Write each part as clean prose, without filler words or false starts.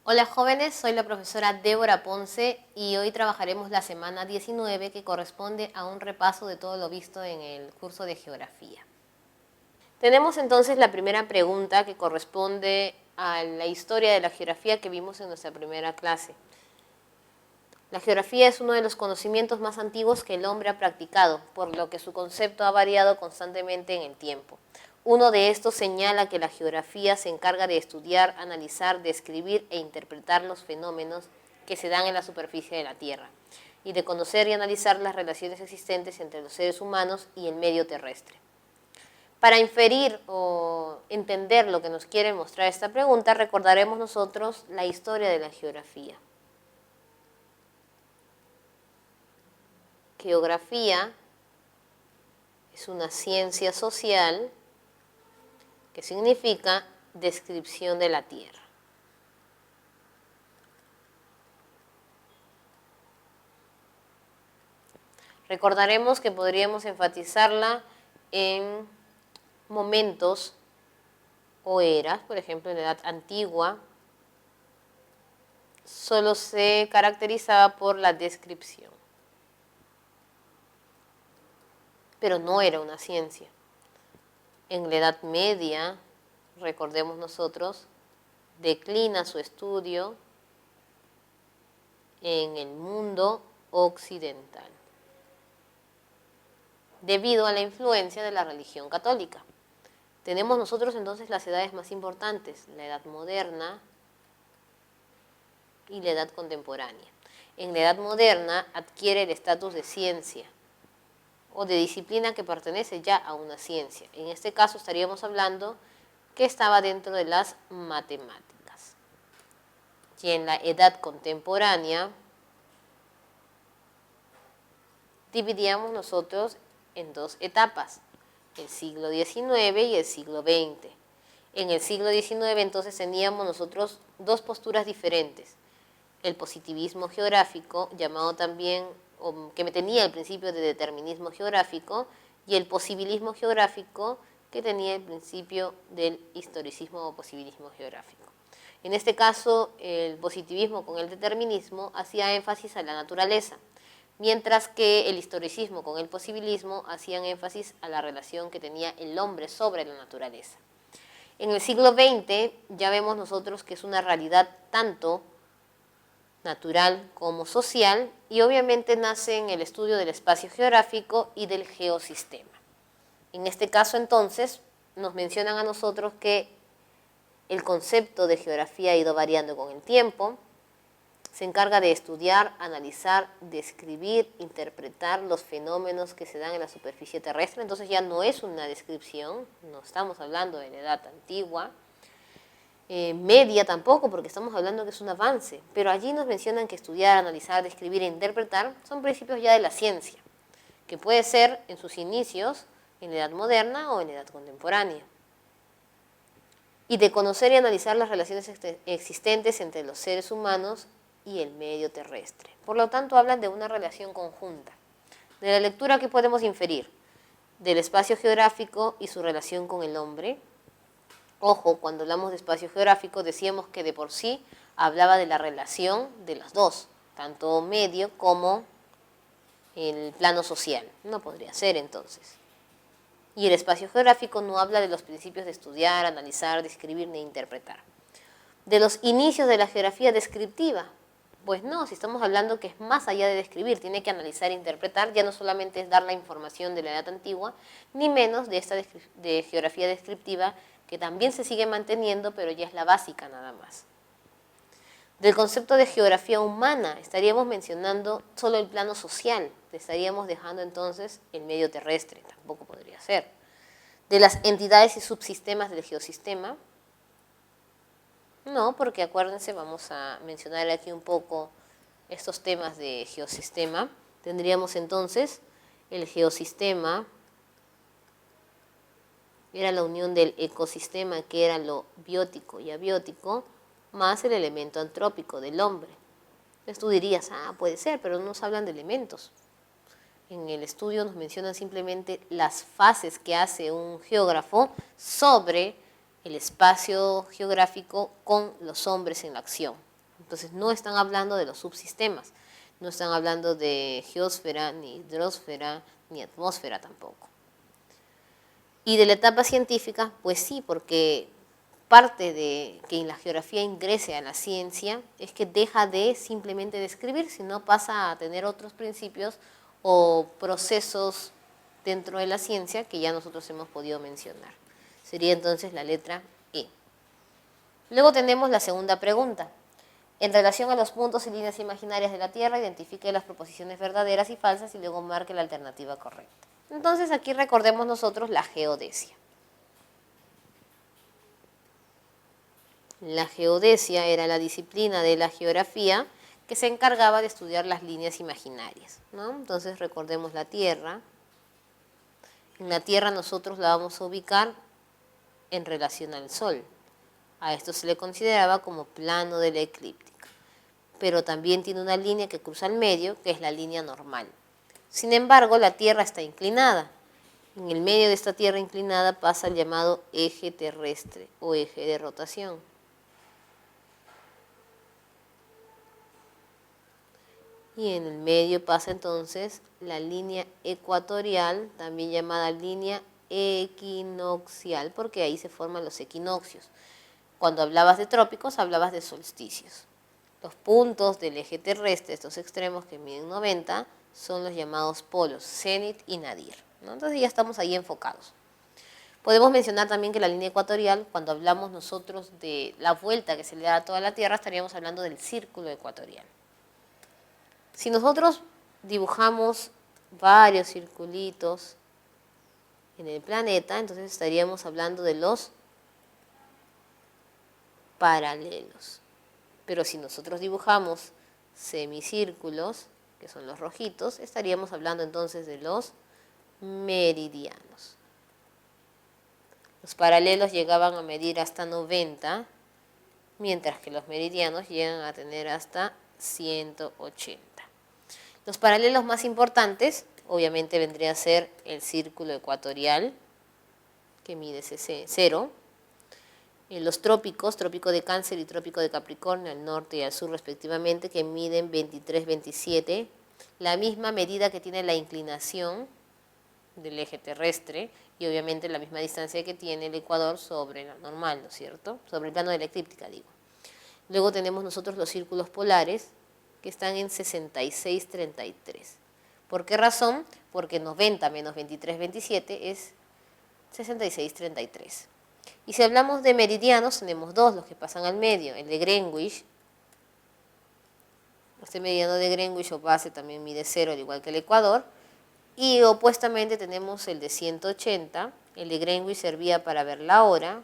Hola jóvenes, soy la profesora Débora Ponce y hoy trabajaremos la semana 19 que corresponde a un repaso de todo lo visto en el curso de geografía. Tenemos entonces la primera pregunta que corresponde a la historia de la geografía que vimos en nuestra primera clase. La geografía es uno de los conocimientos más antiguos que el hombre ha practicado, por lo que su concepto ha variado constantemente en el tiempo. Uno de estos señala que la geografía se encarga de estudiar, analizar, describir e interpretar los fenómenos que se dan en la superficie de la Tierra, y de conocer y analizar las relaciones existentes entre los seres humanos y el medio terrestre. Para inferir o entender lo que nos quiere mostrar esta pregunta, recordaremos nosotros la historia de la geografía. Geografía es una ciencia social que significa descripción de la Tierra. Recordaremos que podríamos enfatizarla en momentos o eras, por ejemplo, en la Edad Antigua, solo se caracterizaba por la descripción, pero no era una ciencia. En la Edad Media, recordemos nosotros, declina su estudio en el mundo occidental, debido a la influencia de la religión católica. Tenemos nosotros entonces las edades más importantes, la Edad Moderna y la Edad Contemporánea. En la Edad Moderna adquiere el estatus de ciencia o de disciplina que pertenece ya a una ciencia. En este caso estaríamos hablando que estaba dentro de las matemáticas. Y en la Edad Contemporánea dividíamos nosotros en dos etapas, el siglo XIX y el siglo XX. En el siglo XIX entonces teníamos nosotros dos posturas diferentes. El positivismo geográfico, llamado también, que tenía el principio de determinismo geográfico, y el posibilismo geográfico, que tenía el principio del historicismo o posibilismo geográfico. En este caso, el positivismo con el determinismo hacía énfasis a la naturaleza, mientras que el historicismo con el posibilismo hacían énfasis a la relación que tenía el hombre sobre la naturaleza. En el siglo XX ya vemos nosotros que es una realidad tanto natural como social, y obviamente nace en el estudio del espacio geográfico y del geosistema. En este caso entonces nos mencionan a nosotros que el concepto de geografía ha ido variando con el tiempo. Se encarga de estudiar, analizar, describir, interpretar los fenómenos que se dan en la superficie terrestre. Entonces ya no es una descripción, no estamos hablando de la Edad Antigua, media tampoco, porque estamos hablando que es un avance. Pero allí nos mencionan que estudiar, analizar, describir e interpretar son principios ya de la ciencia, que puede ser en sus inicios en la Edad Moderna o en la Edad Contemporánea. Y de conocer y analizar las relaciones existentes entre los seres humanos y el medio terrestre. Por lo tanto, hablan de una relación conjunta. De la lectura, ¿qué podemos inferir? Del espacio geográfico y su relación con el hombre. Ojo, cuando hablamos de espacio geográfico decíamos que de por sí hablaba de la relación de los dos, tanto medio como el plano social. No podría ser entonces. Y el espacio geográfico no habla de los principios de estudiar, analizar, describir ni interpretar. De los inicios de la geografía descriptiva, pues no, si estamos hablando que es más allá de describir, tiene que analizar e interpretar, ya no solamente es dar la información de la Edad Antigua, ni menos de esta de geografía descriptiva, que también se sigue manteniendo, pero ya es la básica nada más. Del concepto de geografía humana estaríamos mencionando solo el plano social, estaríamos dejando entonces el medio terrestre, tampoco podría ser. De las entidades y subsistemas del geosistema, no, porque acuérdense, vamos a mencionar aquí un poco estos temas de geosistema. Tendríamos entonces el geosistema, era la unión del ecosistema, que era lo biótico y abiótico, más el elemento antrópico del hombre. Entonces tú dirías, puede ser, pero no nos hablan de elementos. En el estudio nos mencionan simplemente las fases que hace un geógrafo sobre el espacio geográfico con los hombres en la acción. Entonces no están hablando de los subsistemas, no están hablando de geósfera, ni hidrosfera, ni atmósfera tampoco. Y de la etapa científica, pues sí, porque parte de que la geografía ingrese a la ciencia es que deja de simplemente describir, sino pasa a tener otros principios o procesos dentro de la ciencia que ya nosotros hemos podido mencionar. Sería entonces la letra E. Luego tenemos la segunda pregunta. En relación a los puntos y líneas imaginarias de la Tierra, identifique las proposiciones verdaderas y falsas y luego marque la alternativa correcta. Entonces aquí recordemos nosotros la geodesia. La geodesia era la disciplina de la geografía que se encargaba de estudiar las líneas imaginarias, ¿no? Entonces recordemos la Tierra. En la Tierra nosotros la vamos a ubicar en relación al Sol. A esto se le consideraba como plano de la eclíptica. Pero también tiene una línea que cruza el medio, que es la línea normal. Sin embargo, la Tierra está inclinada. En el medio de esta Tierra inclinada pasa el llamado eje terrestre o eje de rotación. Y en el medio pasa entonces la línea ecuatorial, también llamada línea equinoccial, porque ahí se forman los equinoccios. Cuando hablabas de trópicos, hablabas de solsticios. Los puntos del eje terrestre, estos extremos que miden 90, son los llamados polos, cenit y nadir, ¿no? Entonces ya estamos ahí enfocados. Podemos mencionar también que la línea ecuatorial, cuando hablamos nosotros de la vuelta que se le da a toda la Tierra, estaríamos hablando del círculo ecuatorial. Si nosotros dibujamos varios circulitos en el planeta, entonces estaríamos hablando de los paralelos. Pero si nosotros dibujamos semicírculos, que son los rojitos, estaríamos hablando entonces de los meridianos. Los paralelos llegaban a medir hasta 90, mientras que los meridianos llegan a tener hasta 180. Los paralelos más importantes, obviamente, vendría a ser el círculo ecuatorial, que mide 0. Los trópicos, trópico de Cáncer y trópico de Capricornio, al norte y al sur respectivamente, que miden 23, 27. La misma medida que tiene la inclinación del eje terrestre y obviamente la misma distancia que tiene el ecuador sobre la normal, ¿no es cierto? Sobre el plano de la eclíptica, digo. Luego tenemos nosotros los círculos polares, que están en 66, 33. ¿Por qué razón? Porque 90 menos 23, 27 es 66, 33. Y si hablamos de meridianos, tenemos dos, los que pasan al medio, el de Greenwich. Este meridiano de Greenwich o base también mide 0, al igual que el ecuador. Y opuestamente tenemos el de 180, el de Greenwich servía para ver la hora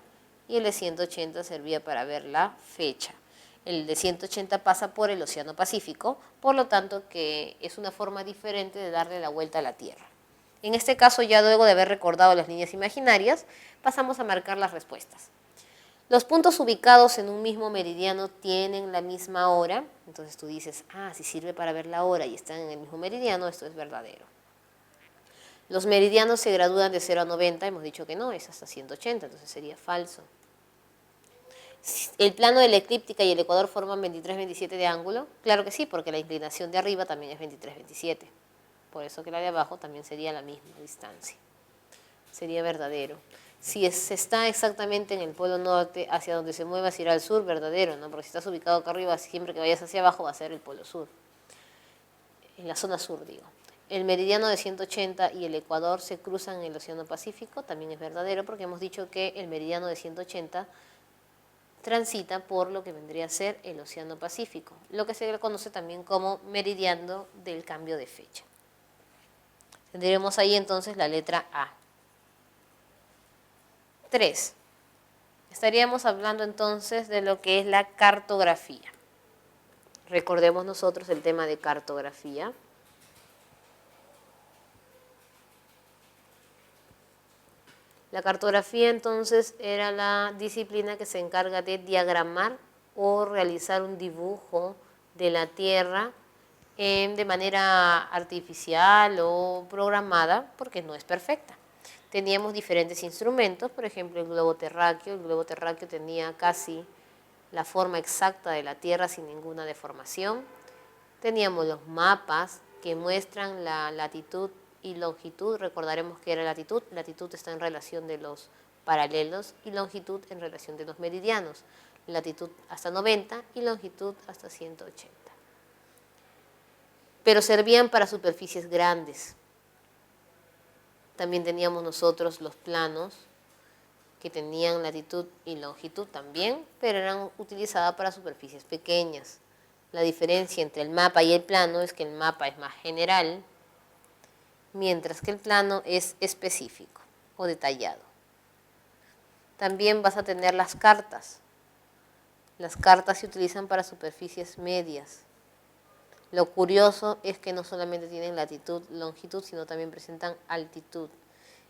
y el de 180 servía para ver la fecha. El de 180 pasa por el Océano Pacífico, por lo tanto que es una forma diferente de darle la vuelta a la Tierra. En este caso, ya luego de haber recordado las líneas imaginarias, pasamos a marcar las respuestas. Los puntos ubicados en un mismo meridiano tienen la misma hora, entonces tú dices, si sirve para ver la hora y están en el mismo meridiano, esto es verdadero. Los meridianos se gradúan de 0 a 90, hemos dicho que no, es hasta 180, entonces sería falso. ¿El plano de la eclíptica y el ecuador forman 23, 27 de ángulo? Claro que sí, porque la inclinación de arriba también es 23, 27. Por eso que la de abajo también sería la misma distancia. Sería verdadero. Si está exactamente en el polo norte, hacia donde se mueva, si irá al sur, verdadero, ¿no? Porque si estás ubicado acá arriba, siempre que vayas hacia abajo va a ser el polo sur. En la zona sur, digo. El meridiano de 180 y el ecuador se cruzan en el Océano Pacífico, también es verdadero, porque hemos dicho que el meridiano de 180 transita por lo que vendría a ser el Océano Pacífico, lo que se le conoce también como meridiano del cambio de fecha. Tendremos ahí entonces la letra A. 3. Estaríamos hablando entonces de lo que es la cartografía. Recordemos nosotros el tema de cartografía. La cartografía entonces era la disciplina que se encarga de diagramar o realizar un dibujo de la Tierra de manera artificial o programada, porque no es perfecta. Teníamos diferentes instrumentos, por ejemplo el globo terráqueo tenía casi la forma exacta de la Tierra sin ninguna deformación. Teníamos los mapas que muestran la latitud y longitud. Recordaremos que era latitud. Latitud está en relación de los paralelos y longitud en relación de los meridianos. Latitud hasta 90 y longitud hasta 180. Pero servían para superficies grandes. También teníamos nosotros los planos que tenían latitud y longitud también, pero eran utilizadas para superficies pequeñas. La diferencia entre el mapa y el plano es que el mapa es más general, mientras que el plano es específico o detallado. También vas a tener las cartas. Las cartas se utilizan para superficies medias. Lo curioso es que no solamente tienen latitud, longitud, sino también presentan altitud.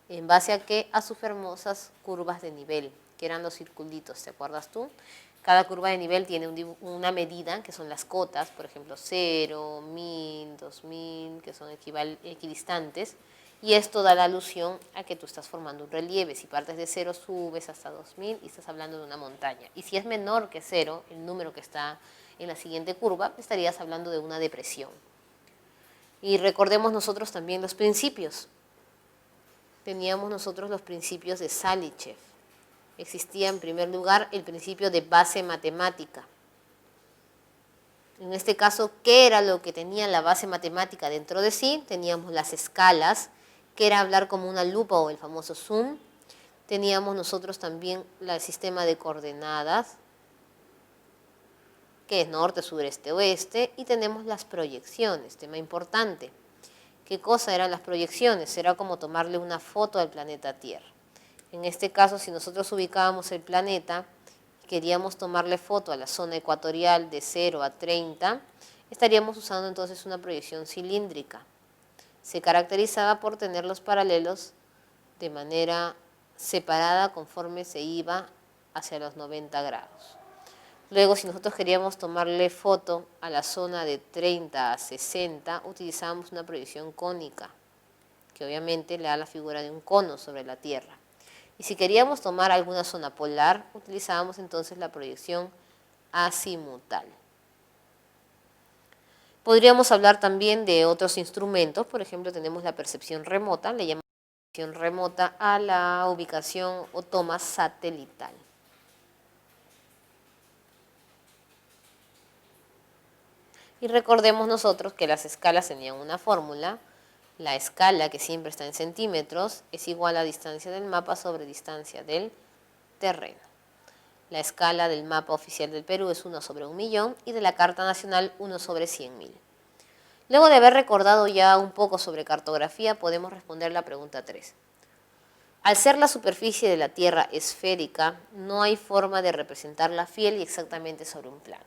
¿En base a qué? A sus famosas curvas de nivel, que eran los circulitos, ¿te acuerdas tú? Cada curva de nivel tiene una medida, que son las cotas, por ejemplo, 0, 1000, 2000, que son equidistantes, y esto da la alusión a que tú estás formando un relieve. Si partes de 0, subes hasta 2000 y estás hablando de una montaña. Y si es menor que 0, el número que está en la siguiente curva, estarías hablando de una depresión. Y recordemos nosotros también los principios. Teníamos nosotros los principios de Salichev. Existía en primer lugar el principio de base matemática. En este caso, ¿qué era lo que tenía la base matemática dentro de sí? Teníamos las escalas, que era hablar como una lupa o el famoso zoom. Teníamos nosotros también el sistema de coordenadas, que es norte, sur, este, oeste. Y tenemos las proyecciones, tema importante. ¿Qué cosa eran las proyecciones? Era como tomarle una foto al planeta Tierra. En este caso, si nosotros ubicábamos el planeta y queríamos tomarle foto a la zona ecuatorial de 0 a 30, estaríamos usando entonces una proyección cilíndrica. Se caracterizaba por tener los paralelos de manera separada conforme se iba hacia los 90 grados. Luego, si nosotros queríamos tomarle foto a la zona de 30 a 60, utilizábamos una proyección cónica, que obviamente le da la figura de un cono sobre la Tierra. Y si queríamos tomar alguna zona polar, utilizábamos entonces la proyección azimutal. Podríamos hablar también de otros instrumentos. Por ejemplo, tenemos la percepción remota, le llamamos percepción remota a la ubicación o toma satelital. Y recordemos nosotros que las escalas tenían una fórmula. La escala, que siempre está en centímetros, es igual a distancia del mapa sobre distancia del terreno. La escala del mapa oficial del Perú es 1 sobre 1.000.000 y de la Carta Nacional 1 sobre 100.000. Luego de haber recordado ya un poco sobre cartografía, podemos responder la pregunta 3. Al ser la superficie de la Tierra esférica, no hay forma de representarla fiel y exactamente sobre un plano,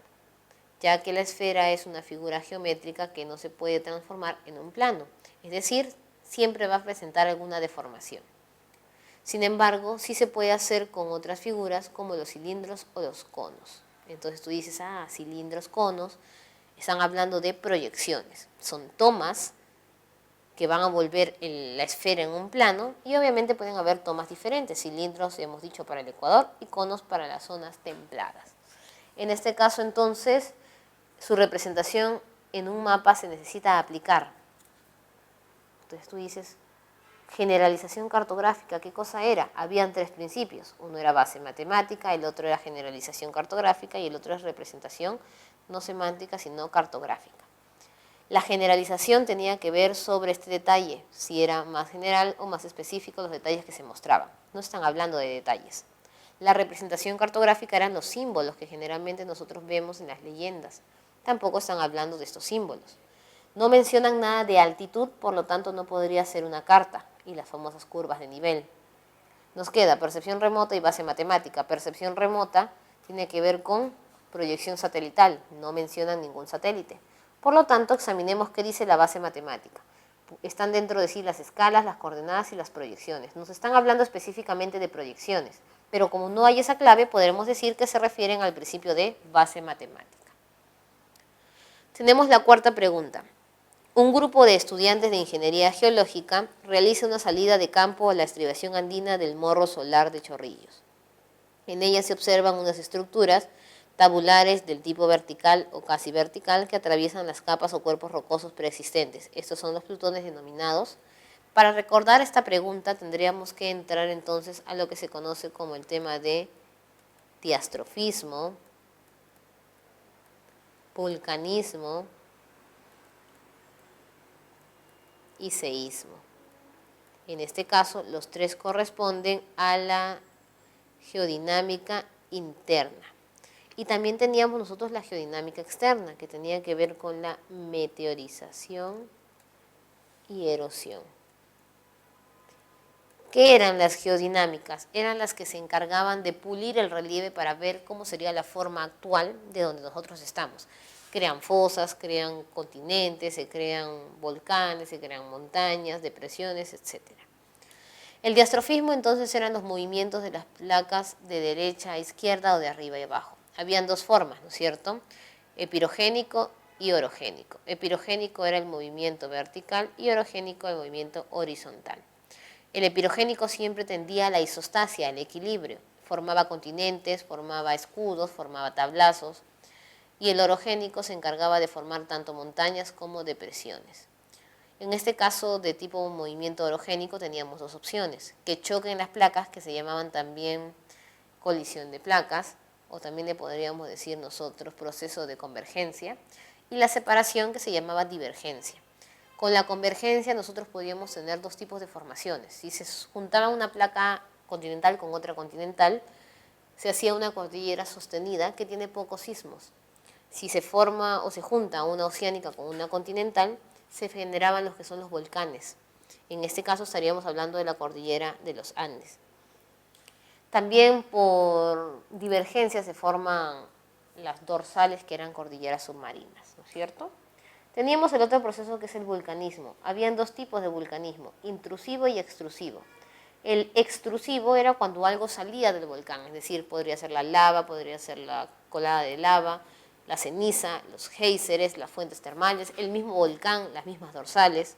ya que la esfera es una figura geométrica que no se puede transformar en un plano. Es decir, siempre va a presentar alguna deformación. Sin embargo, sí se puede hacer con otras figuras como los cilindros o los conos. Entonces tú dices, cilindros, conos, están hablando de proyecciones. Son tomas que van a volver la esfera en un plano y obviamente pueden haber tomas diferentes. Cilindros, hemos dicho, para el Ecuador y conos para las zonas templadas. En este caso, entonces, su representación en un mapa se necesita aplicar. Entonces tú dices, generalización cartográfica, ¿qué cosa era? Habían 3 principios. Uno era base matemática, el otro era generalización cartográfica y el otro es representación no semántica, sino cartográfica. La generalización tenía que ver sobre este detalle, si era más general o más específico los detalles que se mostraban. No están hablando de detalles. La representación cartográfica eran los símbolos que generalmente nosotros vemos en las leyendas. Tampoco están hablando de estos símbolos. No mencionan nada de altitud, por lo tanto no podría ser una carta y las famosas curvas de nivel. Nos queda percepción remota y base matemática. Percepción remota tiene que ver con proyección satelital, no mencionan ningún satélite. Por lo tanto, examinemos qué dice la base matemática. Están dentro de sí las escalas, las coordenadas y las proyecciones. Nos están hablando específicamente de proyecciones, pero como no hay esa clave, podremos decir que se refieren al principio de base matemática. Tenemos la cuarta pregunta. Un grupo de estudiantes de ingeniería geológica realiza una salida de campo a la estribación andina del Morro Solar de Chorrillos. En ella se observan unas estructuras tabulares del tipo vertical o casi vertical que atraviesan las capas o cuerpos rocosos preexistentes. Estos son los plutones denominados. Para recordar esta pregunta tendríamos que entrar entonces a lo que se conoce como el tema de diastrofismo, vulcanismo y seísmo. En este caso, los tres corresponden a la geodinámica interna. Y también teníamos nosotros la geodinámica externa, que tenía que ver con la meteorización y erosión. ¿Qué eran las geodinámicas? Eran las que se encargaban de pulir el relieve para ver cómo sería la forma actual de donde nosotros estamos. Crean fosas, crean continentes, se crean volcanes, se crean montañas, depresiones, etc. El diastrofismo entonces eran los movimientos de las placas de derecha a izquierda o de arriba y abajo. Habían dos formas, ¿no es cierto? Epirogénico y orogénico. Epirogénico era el movimiento vertical y orogénico el movimiento horizontal. El epirogénico siempre tendía a la isostasia, al equilibrio. Formaba continentes, formaba escudos, formaba tablazos. Y el orogénico se encargaba de formar tanto montañas como depresiones. En este caso de tipo movimiento orogénico teníamos dos opciones: que choquen las placas, que se llamaban también colisión de placas, o también le podríamos decir nosotros proceso de convergencia, y la separación, que se llamaba divergencia. Con la convergencia nosotros podíamos tener dos tipos de formaciones. Si se juntaba una placa continental con otra continental, se hacía una cordillera sostenida que tiene pocos sismos. Si se forma o se junta una oceánica con una continental, se generaban los que son los volcanes. En este caso estaríamos hablando de la cordillera de los Andes. También por divergencia se forman las dorsales, que eran cordilleras submarinas, ¿no es cierto? Teníamos el otro proceso, que es el vulcanismo. Habían dos tipos de vulcanismo: intrusivo y extrusivo. El extrusivo era cuando algo salía del volcán, es decir, podría ser la lava, podría ser la colada de lava, la ceniza, los géiseres, las fuentes termales, el mismo volcán, las mismas dorsales.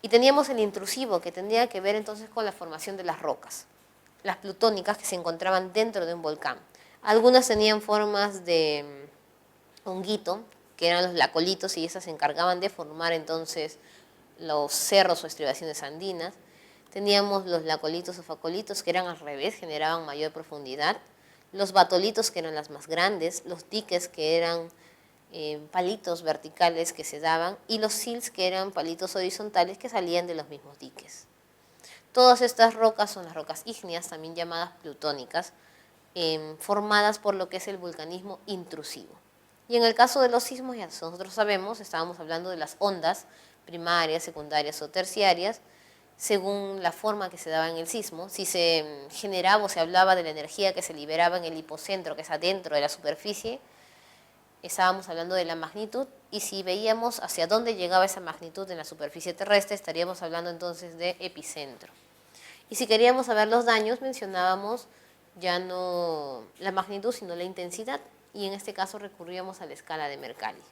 Y teníamos el intrusivo, que tendría que ver entonces con la formación de las rocas, las plutónicas que se encontraban dentro de un volcán. Algunas tenían formas de honguito, que eran los lacolitos, y esas se encargaban de formar entonces los cerros o estribaciones andinas. Teníamos los lacolitos o facolitos, que eran al revés, generaban mayor profundidad. Los batolitos, que eran las más grandes. Los diques, que eran palitos verticales que se daban. Y los sills, que eran palitos horizontales que salían de los mismos diques. Todas estas rocas son las rocas ígneas, también llamadas plutónicas, formadas por lo que es el vulcanismo intrusivo. Y en el caso de los sismos, ya nosotros sabemos, estábamos hablando de las ondas primarias, secundarias o terciarias, según la forma que se daba en el sismo. Si se generaba o se hablaba de la energía que se liberaba en el hipocentro, que es adentro de la superficie, estábamos hablando de la magnitud, y si veíamos hacia dónde llegaba esa magnitud en la superficie terrestre, estaríamos hablando entonces de epicentro. Y si queríamos saber los daños, mencionábamos ya no la magnitud, sino la intensidad, y en este caso recurríamos a la escala de Mercalli,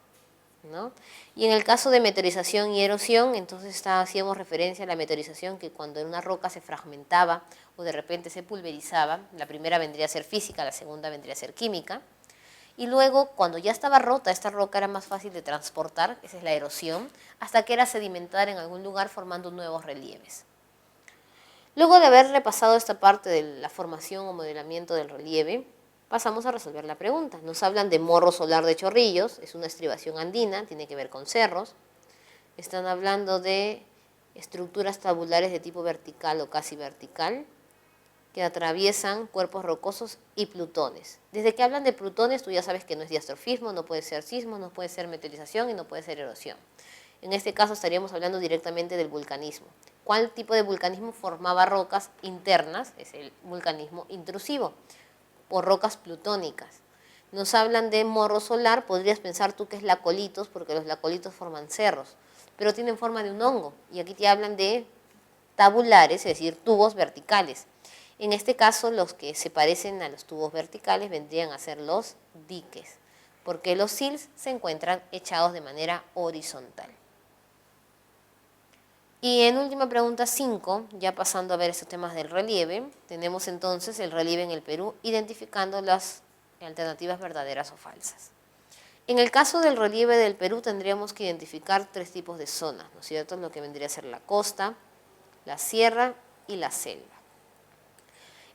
¿no? Y en el caso de meteorización y erosión, entonces hacíamos referencia a la meteorización, que cuando una roca se fragmentaba o de repente se pulverizaba, la primera vendría a ser física, la segunda vendría a ser química, y luego cuando ya estaba rota, esta roca era más fácil de transportar, esa es la erosión, hasta que era sedimentar en algún lugar formando nuevos relieves. Luego de haber repasado esta parte de la formación o modelamiento del relieve, pasamos a resolver la pregunta. Nos hablan de morro solar de Chorrillos, es una estribación andina, tiene que ver con cerros. Están hablando de estructuras tabulares de tipo vertical o casi vertical, que atraviesan cuerpos rocosos y plutones. Desde que hablan de plutones, tú ya sabes que no es diastrofismo, no puede ser sismo, no puede ser meteorización y no puede ser erosión. En este caso estaríamos hablando directamente del vulcanismo. ¿Cuál tipo de vulcanismo formaba rocas internas? Es el vulcanismo intrusivo, o rocas plutónicas. Nos hablan de morro solar, podrías pensar tú que es lacolitos, porque los lacolitos forman cerros, pero tienen forma de un hongo, y aquí te hablan de tabulares, es decir, tubos verticales. En este caso, los que se parecen a los tubos verticales vendrían a ser los diques, porque los sills se encuentran echados de manera horizontal. Y en última pregunta 5, ya pasando a ver estos temas del relieve, tenemos entonces el relieve en el Perú, identificando las alternativas verdaderas o falsas. En el caso del relieve del Perú tendríamos que identificar 3 tipos de zonas, ¿no es cierto? Lo que vendría a ser la costa, la sierra y la selva.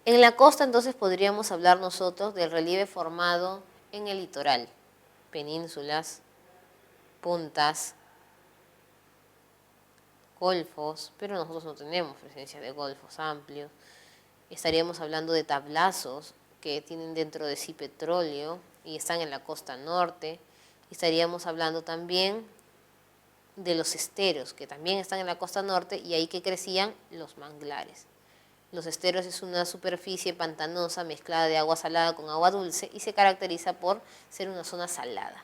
En la costa entonces podríamos hablar nosotros del relieve formado en el litoral, penínsulas, puntas, golfos, pero nosotros no tenemos presencia de golfos amplios. Estaríamos hablando de tablazos que tienen dentro de sí petróleo y están en la costa norte. Estaríamos hablando también de los esteros, que también están en la costa norte y ahí que crecían los manglares. Los esteros es una superficie pantanosa mezclada de agua salada con agua dulce y se caracteriza por ser una zona salada.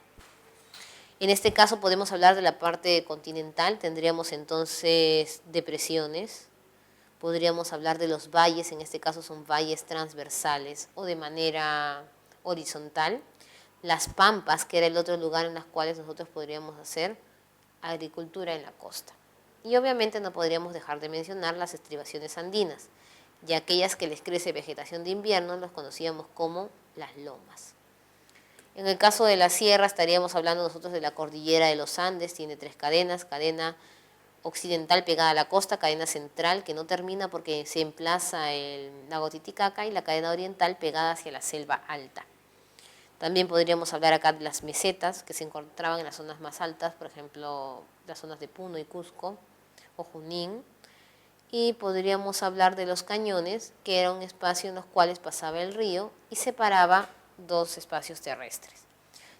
En este caso podemos hablar de la parte continental, tendríamos entonces depresiones, podríamos hablar de los valles, en este caso son valles transversales o de manera horizontal, las pampas, que era el otro lugar en los cuales nosotros podríamos hacer agricultura en la costa. Y obviamente no podríamos dejar de mencionar las estribaciones andinas, y aquellas que les crece vegetación de invierno los conocíamos como las lomas. En el caso de la sierra estaríamos hablando nosotros de la cordillera de los Andes, tiene 3 cadenas, cadena occidental pegada a la costa, cadena central que no termina porque se emplaza el lago Titicaca y la cadena oriental pegada hacia la selva alta. También podríamos hablar acá de las mesetas que se encontraban en las zonas más altas, por ejemplo, las zonas de Puno y Cusco o Junín. Y podríamos hablar de los cañones, que era un espacio en los cuales pasaba el río y separaba 2 espacios terrestres.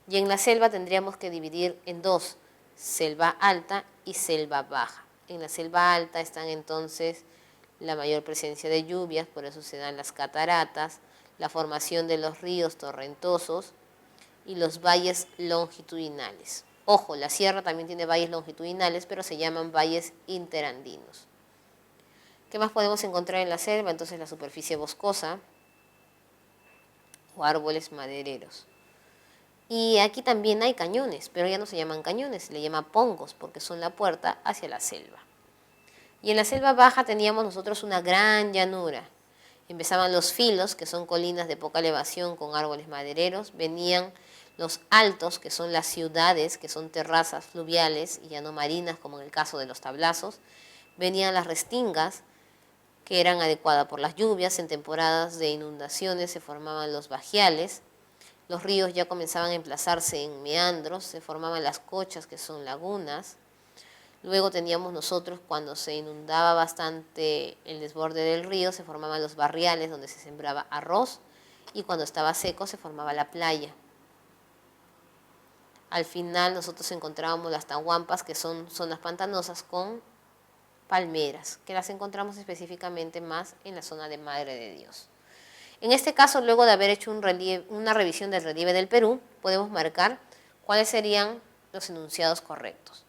Y en la selva tendríamos que dividir en 2, selva alta y selva baja. En la selva alta están entonces la mayor presencia de lluvias, por eso se dan las cataratas, la formación de los ríos torrentosos y los valles longitudinales. Ojo, la sierra también tiene valles longitudinales, pero se llaman valles interandinos. ¿Qué más podemos encontrar en la selva? Entonces la superficie boscosa o árboles madereros. Y aquí también hay cañones, pero ya no se llaman cañones, se le llama pongos porque son la puerta hacia la selva. Y en la selva baja teníamos nosotros una gran llanura. Empezaban los filos, que son colinas de poca elevación con árboles madereros. Venían los altos, que son las ciudades, que son terrazas fluviales y ya no marinas, como en el caso de los tablazos. Venían las restingas, que eran adecuadas por las lluvias. En temporadas de inundaciones se formaban los bajiales. Los ríos ya comenzaban a emplazarse en meandros, se formaban las cochas, que son lagunas. Luego teníamos nosotros, cuando se inundaba bastante el desborde del río, se formaban los barriales donde se sembraba arroz y cuando estaba seco se formaba la playa. Al final nosotros encontrábamos las tahuampas, que son zonas pantanosas con palmeras, que las encontramos específicamente más en la zona de Madre de Dios. En este caso, luego de haber hecho una revisión del relieve del Perú, podemos marcar cuáles serían los enunciados correctos.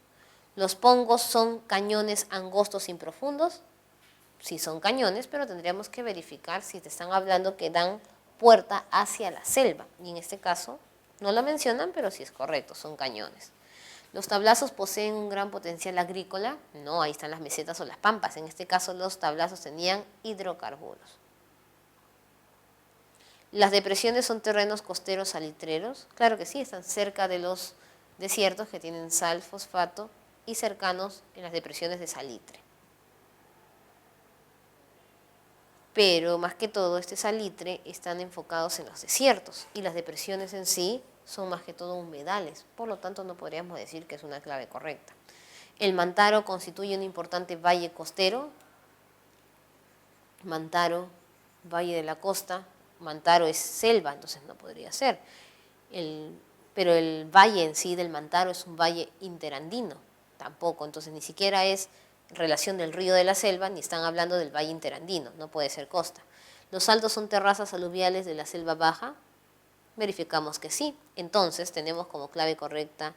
Los pongos son cañones angostos y profundos. Sí son cañones, pero tendríamos que verificar si te están hablando que dan puerta hacia la selva. Y en este caso no lo mencionan, pero sí es correcto, son cañones. Los tablazos poseen un gran potencial agrícola. No, ahí están las mesetas o las pampas. En este caso los tablazos tenían hidrocarburos. Las depresiones son terrenos costeros salitreros. Claro que sí, están cerca de los desiertos que tienen sal, fosfato y cercanos en las depresiones de salitre. Pero más que todo este salitre están enfocados en los desiertos y las depresiones en sí son más que todo humedales, por lo tanto no podríamos decir que es una clave correcta. El Mantaro constituye un importante valle costero. Mantaro, valle de la costa. Mantaro es selva, entonces no podría ser. Pero el valle en sí del Mantaro es un valle interandino, tampoco, entonces ni siquiera es relación del río de la selva, ni están hablando del valle interandino, no puede ser costa. Los altos son terrazas aluviales de la selva baja. Verificamos que sí, entonces tenemos como clave correcta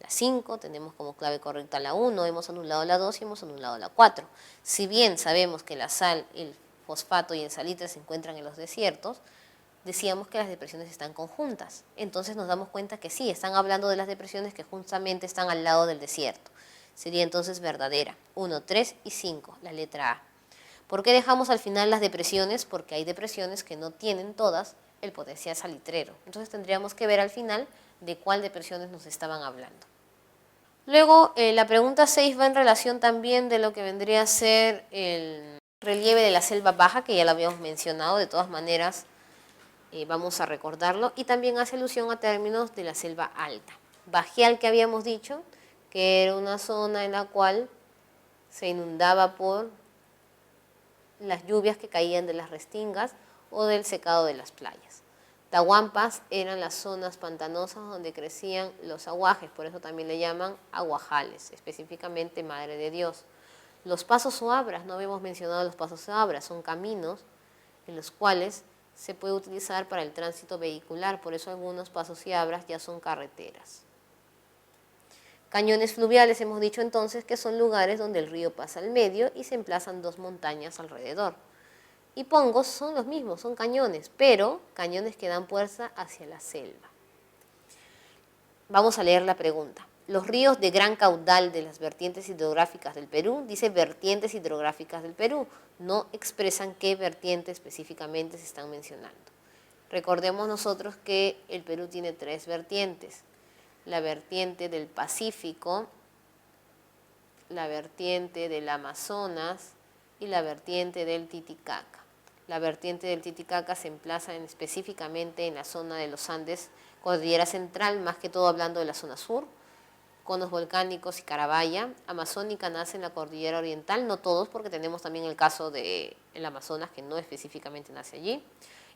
la 5, tenemos como clave correcta la 1, hemos anulado la 2 y hemos anulado la 4. Si bien sabemos que la sal, el fosfato y el salitre se encuentran en los desiertos, decíamos que las depresiones están conjuntas. Entonces nos damos cuenta que sí, están hablando de las depresiones que justamente están al lado del desierto. Sería entonces verdadera. 1, 3 y 5, la letra A. ¿Por qué dejamos al final las depresiones? Porque hay depresiones que no tienen todas el potencial salitrero. Entonces tendríamos que ver al final de cuál de presiones nos estaban hablando. Luego, la pregunta 6 va en relación también de lo que vendría a ser el relieve de la selva baja, que ya lo habíamos mencionado, de todas maneras vamos a recordarlo, y también hace alusión a términos de la selva alta. Bajial, que habíamos dicho, que era una zona en la cual se inundaba por las lluvias que caían de las restingas o del secado de las playas. Tahuampas eran las zonas pantanosas donde crecían los aguajes, por eso también le llaman aguajales, específicamente Madre de Dios. Los pasos o abras, no habíamos mencionado los pasos o abras, son caminos en los cuales se puede utilizar para el tránsito vehicular, por eso algunos pasos y abras ya son carreteras. Cañones fluviales hemos dicho entonces que son lugares donde el río pasa al medio y se emplazan dos montañas alrededor. Y pongos son los mismos, son cañones, pero cañones que dan fuerza hacia la selva. Vamos a leer la pregunta. Los ríos de gran caudal de las vertientes hidrográficas del Perú, dice vertientes hidrográficas del Perú, no expresan qué vertiente específicamente se están mencionando. Recordemos nosotros que el Perú tiene tres vertientes: la vertiente del Pacífico, la vertiente del Amazonas y la vertiente del Titicaca. La vertiente del Titicaca se emplaza específicamente en la zona de los Andes, cordillera central, más que todo hablando de la zona sur, conos volcánicos y Carabaya. Amazónica nace en la cordillera oriental, no todos, porque tenemos también el caso del Amazonas, que no específicamente nace allí.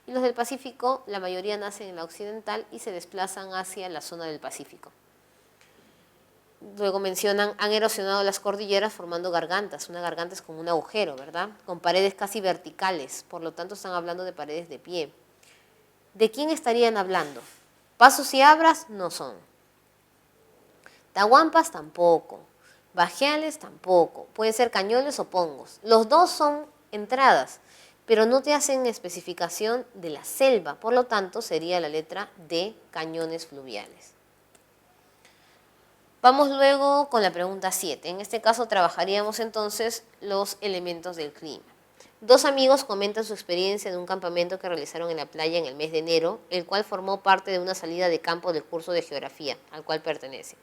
Y los del Pacífico, la mayoría nacen en la occidental y se desplazan hacia la zona del Pacífico. Luego mencionan, han erosionado las cordilleras formando gargantas. Una garganta es como un agujero, ¿verdad? Con paredes casi verticales, por lo tanto están hablando de paredes de pie. ¿De quién estarían hablando? Pasos y abras no son. Tahuampas tampoco. Bajeales tampoco. Pueden ser cañones o pongos. Los dos son entradas, pero no te hacen especificación de la selva, por lo tanto sería la letra D, cañones fluviales. Vamos luego con la pregunta 7. En este caso trabajaríamos entonces los elementos del clima. Dos amigos comentan su experiencia de un campamento que realizaron en la playa en el mes de enero, el cual formó parte de una salida de campo del curso de geografía al cual pertenece.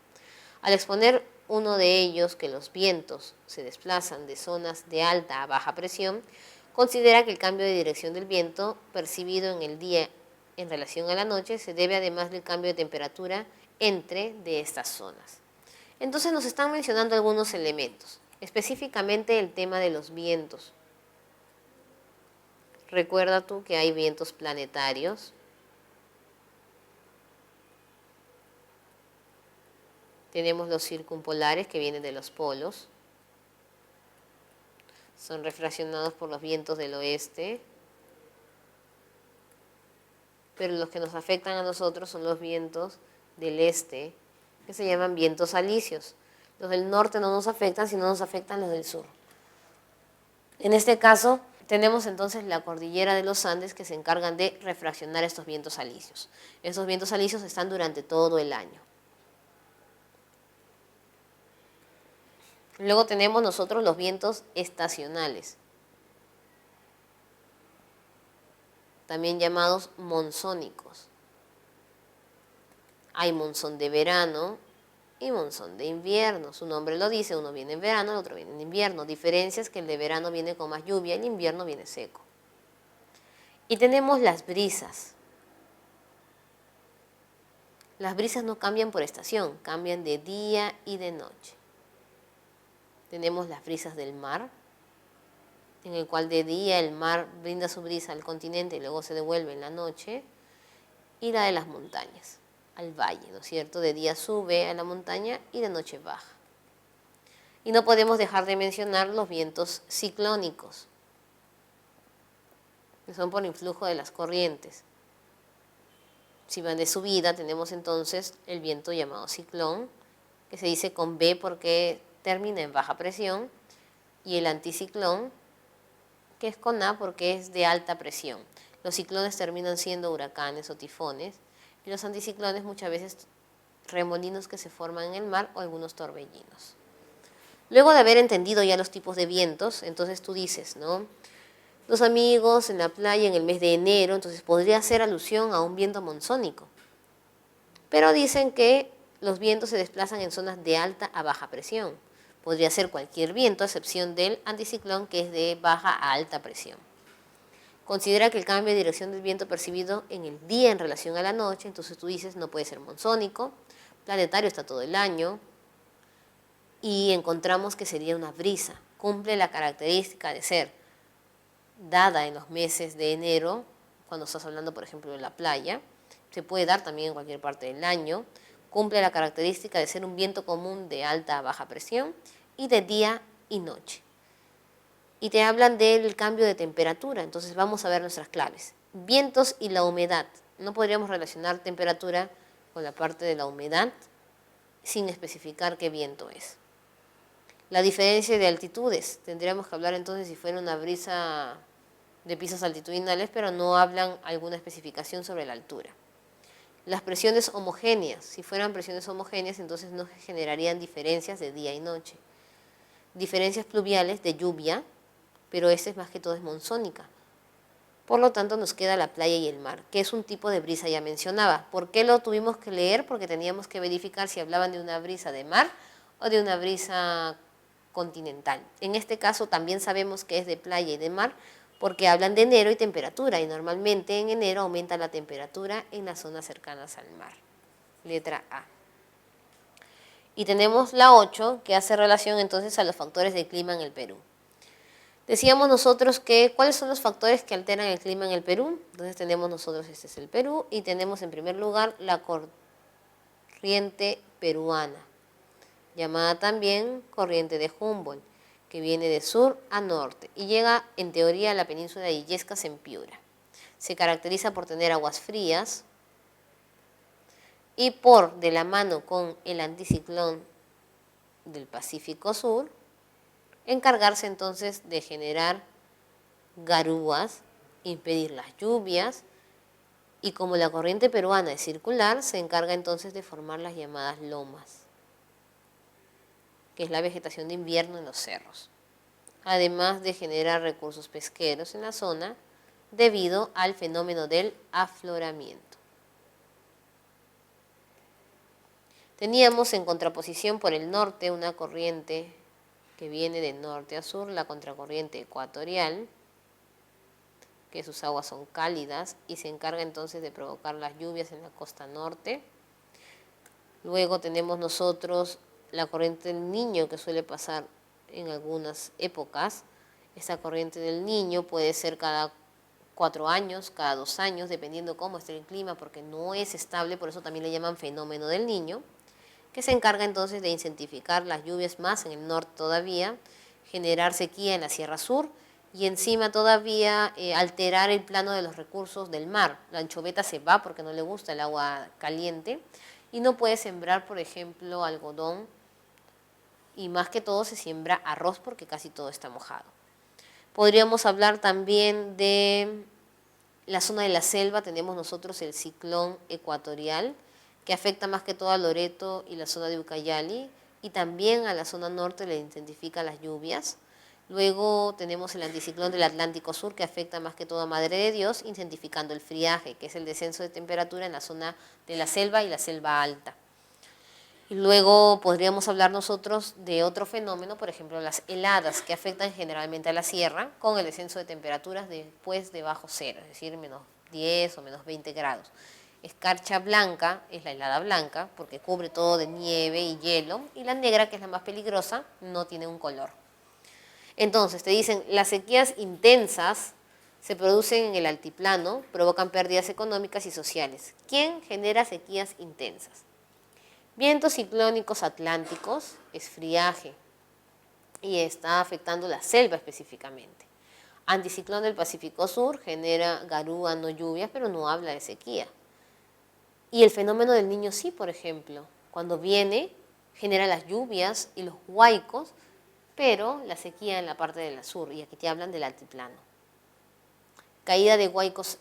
Al exponer uno de ellos que los vientos se desplazan de zonas de alta a baja presión, considera que el cambio de dirección del viento percibido en el día en relación a la noche se debe además del cambio de temperatura entre de estas zonas. Entonces nos están mencionando algunos elementos, específicamente el tema de los vientos. Recuerda tú que hay vientos planetarios, tenemos los circumpolares que vienen de los polos, son refraccionados por los vientos del oeste, pero los que nos afectan a nosotros son los vientos del este, que se llaman vientos alisios. Los del norte no nos afectan, sino nos afectan los del sur. En este caso, tenemos entonces la cordillera de los Andes que se encargan de refraccionar estos vientos alisios. Estos vientos alisios están durante todo el año. Luego tenemos nosotros los vientos estacionales, también llamados monzónicos. Hay monzón de verano y monzón de invierno. Su nombre lo dice, uno viene en verano, el otro viene en invierno. Diferencia es que el de verano viene con más lluvia, el invierno viene seco. Y tenemos las brisas. Las brisas no cambian por estación, cambian de día y de noche. Tenemos las brisas del mar, en el cual de día el mar brinda su brisa al continente y luego se devuelve en la noche. Y la de las montañas, al valle, ¿no es cierto? De día sube a la montaña y de noche baja. Y no podemos dejar de mencionar los vientos ciclónicos, que son por influjo de las corrientes. Si van de subida, tenemos entonces el viento llamado ciclón, que se dice con B porque termina en baja presión, y el anticiclón, que es con A porque es de alta presión. Los ciclones terminan siendo huracanes o tifones, y los anticiclones muchas veces remolinos que se forman en el mar o algunos torbellinos. Luego de haber entendido ya los tipos de vientos, entonces tú dices, ¿no? Dos amigos en la playa en el mes de enero, entonces podría hacer alusión a un viento monzónico. Pero dicen que los vientos se desplazan en zonas de alta a baja presión. Podría ser cualquier viento, a excepción del anticiclón, que es de baja a alta presión. Considera que el cambio de dirección del viento percibido en el día en relación a la noche, entonces tú dices no puede ser monzónico, planetario está todo el año, y encontramos que sería una brisa. Cumple la característica de ser dada en los meses de enero, cuando estás hablando, por ejemplo, de la playa, se puede dar también en cualquier parte del año, cumple la característica de ser un viento común de alta a baja presión y de día y noche. Y te hablan del cambio de temperatura, entonces vamos a ver nuestras claves. Vientos y la humedad. No podríamos relacionar temperatura con la parte de la humedad sin especificar qué viento es. La diferencia de altitudes. Tendríamos que hablar entonces si fuera una brisa de pisos altitudinales, pero no hablan alguna especificación sobre la altura. Las presiones homogéneas. Si fueran presiones homogéneas, entonces no generarían diferencias de día y noche. Diferencias pluviales de lluvia, pero esta es más que todo es monzónica. Por lo tanto, nos queda la playa y el mar, que es un tipo de brisa, ya mencionaba. ¿Por qué lo tuvimos que leer? Porque teníamos que verificar si hablaban de una brisa de mar o de una brisa continental. En este caso también sabemos que es de playa y de mar porque hablan de enero y temperatura, y normalmente en enero aumenta la temperatura en las zonas cercanas al mar. Letra A. Y tenemos la 8, que hace relación entonces a los factores del clima en el Perú. Decíamos nosotros que, ¿cuáles son los factores que alteran el clima en el Perú? Entonces tenemos nosotros, este es el Perú, y tenemos en primer lugar la corriente peruana, llamada también corriente de Humboldt, que viene de sur a norte y llega en teoría a la península de Illescas en Piura. Se caracteriza por tener aguas frías y por, de la mano con el anticiclón del Pacífico Sur, encargarse entonces de generar garúas, impedir las lluvias, y como la corriente peruana es circular, se encarga entonces de formar las llamadas lomas, que es la vegetación de invierno en los cerros, además de generar recursos pesqueros en la zona debido al fenómeno del afloramiento. Teníamos en contraposición por el norte una corriente que viene de norte a sur, la contracorriente ecuatorial, que sus aguas son cálidas y se encarga entonces de provocar las lluvias en la costa norte. Luego tenemos nosotros la corriente del Niño, que suele pasar en algunas épocas. Esta corriente del Niño puede ser cada 4 años, cada 2 años, dependiendo cómo esté el clima, porque no es estable, por eso también le llaman fenómeno del Niño, que se encarga entonces de incentivar las lluvias más en el norte todavía, generar sequía en la Sierra Sur y encima todavía alterar el plano de los recursos del mar. La anchoveta se va porque no le gusta el agua caliente y no puede sembrar, por ejemplo, algodón, y más que todo se siembra arroz porque casi todo está mojado. Podríamos hablar también de la zona de la selva. Tenemos nosotros el ciclón ecuatorial, que afecta más que todo a Loreto y la zona de Ucayali, y también a la zona norte le intensifica las lluvias. Luego tenemos el anticiclón del Atlántico Sur, que afecta más que todo a Madre de Dios, intensificando el friaje, que es el descenso de temperatura en la zona de la selva y la selva alta. Y luego podríamos hablar nosotros de otro fenómeno, por ejemplo, las heladas, que afectan generalmente a la sierra con el descenso de temperaturas después de bajo cero, es decir, menos 10 o menos 20 grados. Escarcha blanca es la helada blanca porque cubre todo de nieve y hielo, y la negra, que es la más peligrosa, no tiene un color. Entonces te dicen, las sequías intensas se producen en el altiplano, provocan pérdidas económicas y sociales. ¿Quién genera sequías intensas? Vientos ciclónicos atlánticos, estiaje, y está afectando la selva específicamente. Anticiclón del Pacífico Sur genera garúa, no lluvias, pero no habla de sequía. Y el fenómeno del Niño sí, por ejemplo, cuando viene genera las lluvias y los huaicos, pero la sequía en la parte del sur, y aquí te hablan del altiplano. Caída de huaicos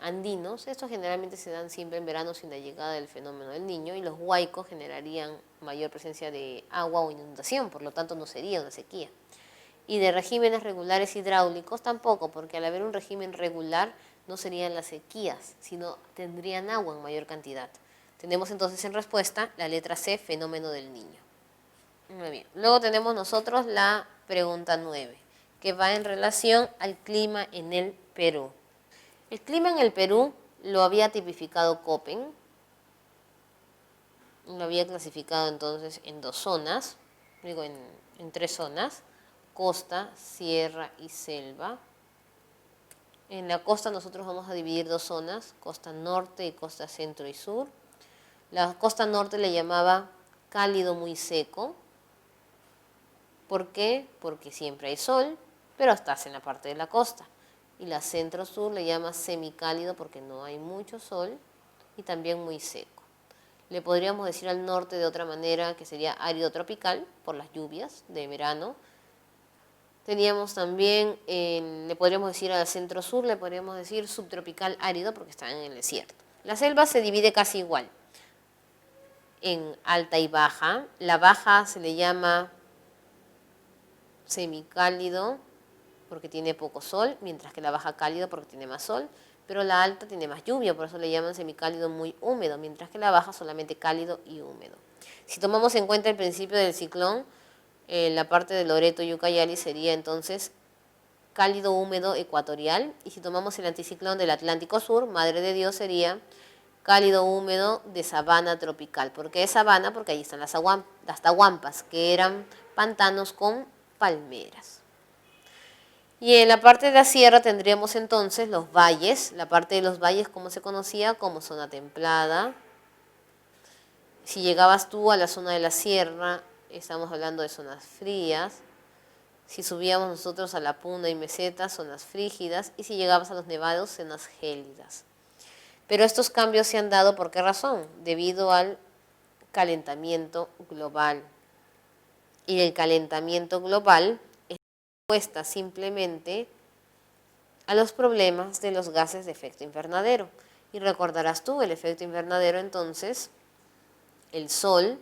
andinos, estos generalmente se dan siempre en verano sin la llegada del fenómeno del Niño, y los huaicos generarían mayor presencia de agua o inundación, por lo tanto no sería una sequía. Y de regímenes regulares hidráulicos tampoco, porque al haber un régimen regular no serían las sequías, sino tendrían agua en mayor cantidad. Tenemos entonces en respuesta la letra C, fenómeno del Niño. Muy bien. Luego tenemos nosotros la pregunta 9, que va en relación al clima en el Perú. El clima en el Perú lo había tipificado Köppen, lo había clasificado entonces en dos zonas, digo en tres zonas: costa, sierra y selva. En la costa nosotros vamos a dividir dos zonas, costa norte y costa centro y sur. La costa norte le llamaba cálido muy seco. ¿Por qué? Porque siempre hay sol, pero estás en la parte de la costa. Y la centro-sur le llama semicálido porque no hay mucho sol y también muy seco. Le podríamos decir al norte de otra manera, que sería árido tropical por las lluvias de verano. Teníamos también, le podríamos decir al centro-sur, le podríamos decir subtropical árido porque está en el desierto. La selva se divide casi igual en alta y baja. La baja se le llama semicálido porque tiene poco sol, mientras que la baja cálido porque tiene más sol, pero la alta tiene más lluvia, por eso le llaman semicálido muy húmedo, mientras que la baja solamente cálido y húmedo. Si tomamos en cuenta el principio del ciclón, la parte de Loreto y Ucayali sería entonces cálido húmedo ecuatorial, y si tomamos el anticiclón del Atlántico Sur, Madre de Dios, sería cálido húmedo de sabana tropical. ¿Por qué de sabana? Porque ahí están las tahuampas, que eran pantanos con palmeras. Y en la parte de la sierra tendríamos entonces los valles. La parte de los valles, ¿cómo se conocía? Como zona templada. Si llegabas tú a la zona de la sierra, estamos hablando de zonas frías. Si subíamos nosotros a la Puna y Meseta, zonas frígidas. Y si llegabas a los nevados, zonas gélidas. Pero estos cambios se han dado, ¿por qué razón? Debido al calentamiento global. Y el calentamiento global es respuesta simplemente a los problemas de los gases de efecto invernadero. Y recordarás tú, el efecto invernadero entonces, el sol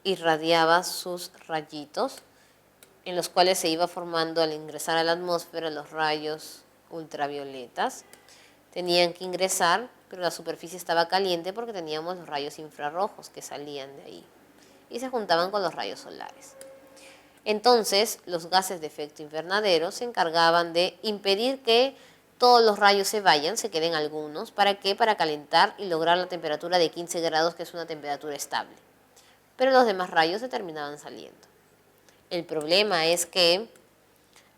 irradiaba sus rayitos, en los cuales se iba formando al ingresar a la atmósfera los rayos ultravioletas. Tenían que ingresar, pero la superficie estaba caliente porque teníamos los rayos infrarrojos que salían de ahí y se juntaban con los rayos solares. Entonces, los gases de efecto invernadero se encargaban de impedir que todos los rayos se vayan, se queden algunos. ¿Para qué? Para calentar y lograr la temperatura de 15 grados, que es una temperatura estable. Pero los demás rayos se terminaban saliendo. El problema es que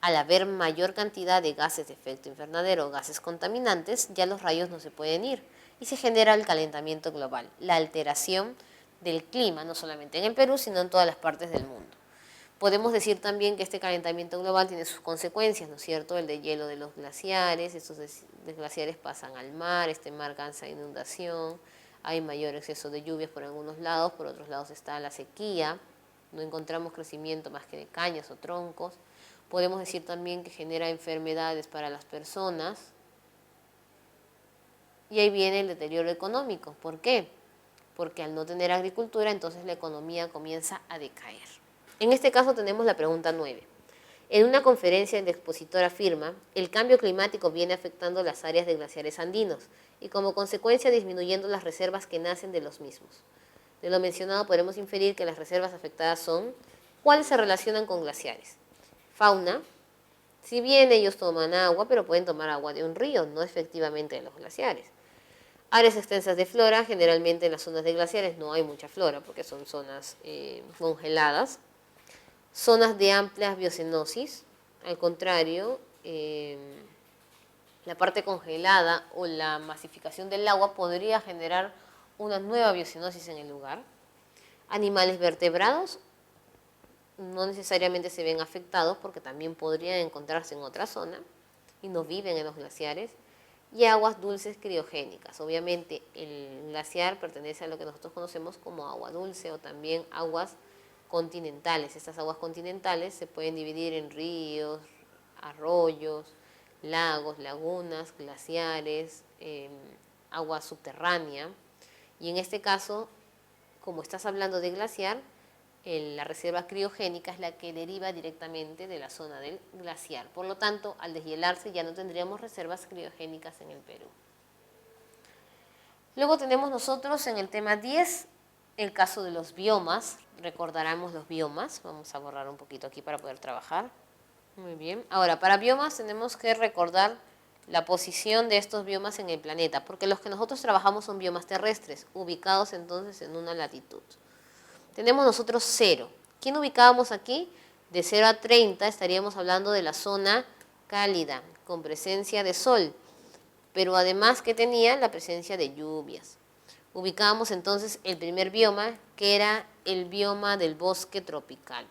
al haber mayor cantidad de gases de efecto invernadero o gases contaminantes, ya los rayos no se pueden ir y se genera el calentamiento global, la alteración del clima, no solamente en el Perú, sino en todas las partes del mundo. Podemos decir también que este calentamiento global tiene sus consecuencias, ¿no es cierto? El deshielo de los glaciares, estos glaciares pasan al mar, este mar causa inundación, hay mayor exceso de lluvias por algunos lados, por otros lados está la sequía, no encontramos crecimiento más que de cañas o troncos. Podemos decir también que genera enfermedades para las personas. Y ahí viene el deterioro económico. ¿Por qué? Porque al no tener agricultura, entonces la economía comienza a decaer. En este caso tenemos la pregunta 9. En una conferencia el expositor afirma: el cambio climático viene afectando las áreas de glaciares andinos y como consecuencia disminuyendo las reservas que nacen de los mismos. De lo mencionado podemos inferir que las reservas afectadas son: ¿cuáles se relacionan con glaciares? Fauna, si bien ellos toman agua, pero pueden tomar agua de un río, no efectivamente de los glaciares. Áreas extensas de flora, generalmente en las zonas de glaciares no hay mucha flora porque son zonas congeladas. Zonas de amplia biocenosis, al contrario, la parte congelada o la masificación del agua podría generar una nueva biocenosis en el lugar. Animales vertebrados no necesariamente se ven afectados porque también podrían encontrarse en otra zona y no viven en los glaciares. Y aguas dulces criogénicas. Obviamente el glaciar pertenece a lo que nosotros conocemos como agua dulce o también aguas continentales. Estas aguas continentales se pueden dividir en ríos, arroyos, lagos, lagunas, glaciares, agua subterránea. Y en este caso, como estás hablando de glaciar, la reserva criogénica es la que deriva directamente de la zona del glaciar. Por lo tanto, al deshielarse ya no tendríamos reservas criogénicas en el Perú. Luego tenemos nosotros en el tema 10 el caso de los biomas. Recordaremos los biomas. Vamos a borrar un poquito aquí para poder trabajar. Muy bien. Ahora, para biomas tenemos que recordar la posición de estos biomas en el planeta, porque los que nosotros trabajamos son biomas terrestres, ubicados entonces en una latitud. Tenemos nosotros 0. ¿Quién ubicábamos aquí? De 0 a 30 estaríamos hablando de la zona cálida, con presencia de sol, pero además que tenía la presencia de lluvias. Ubicábamos entonces el primer bioma, que era el bioma del bosque tropical.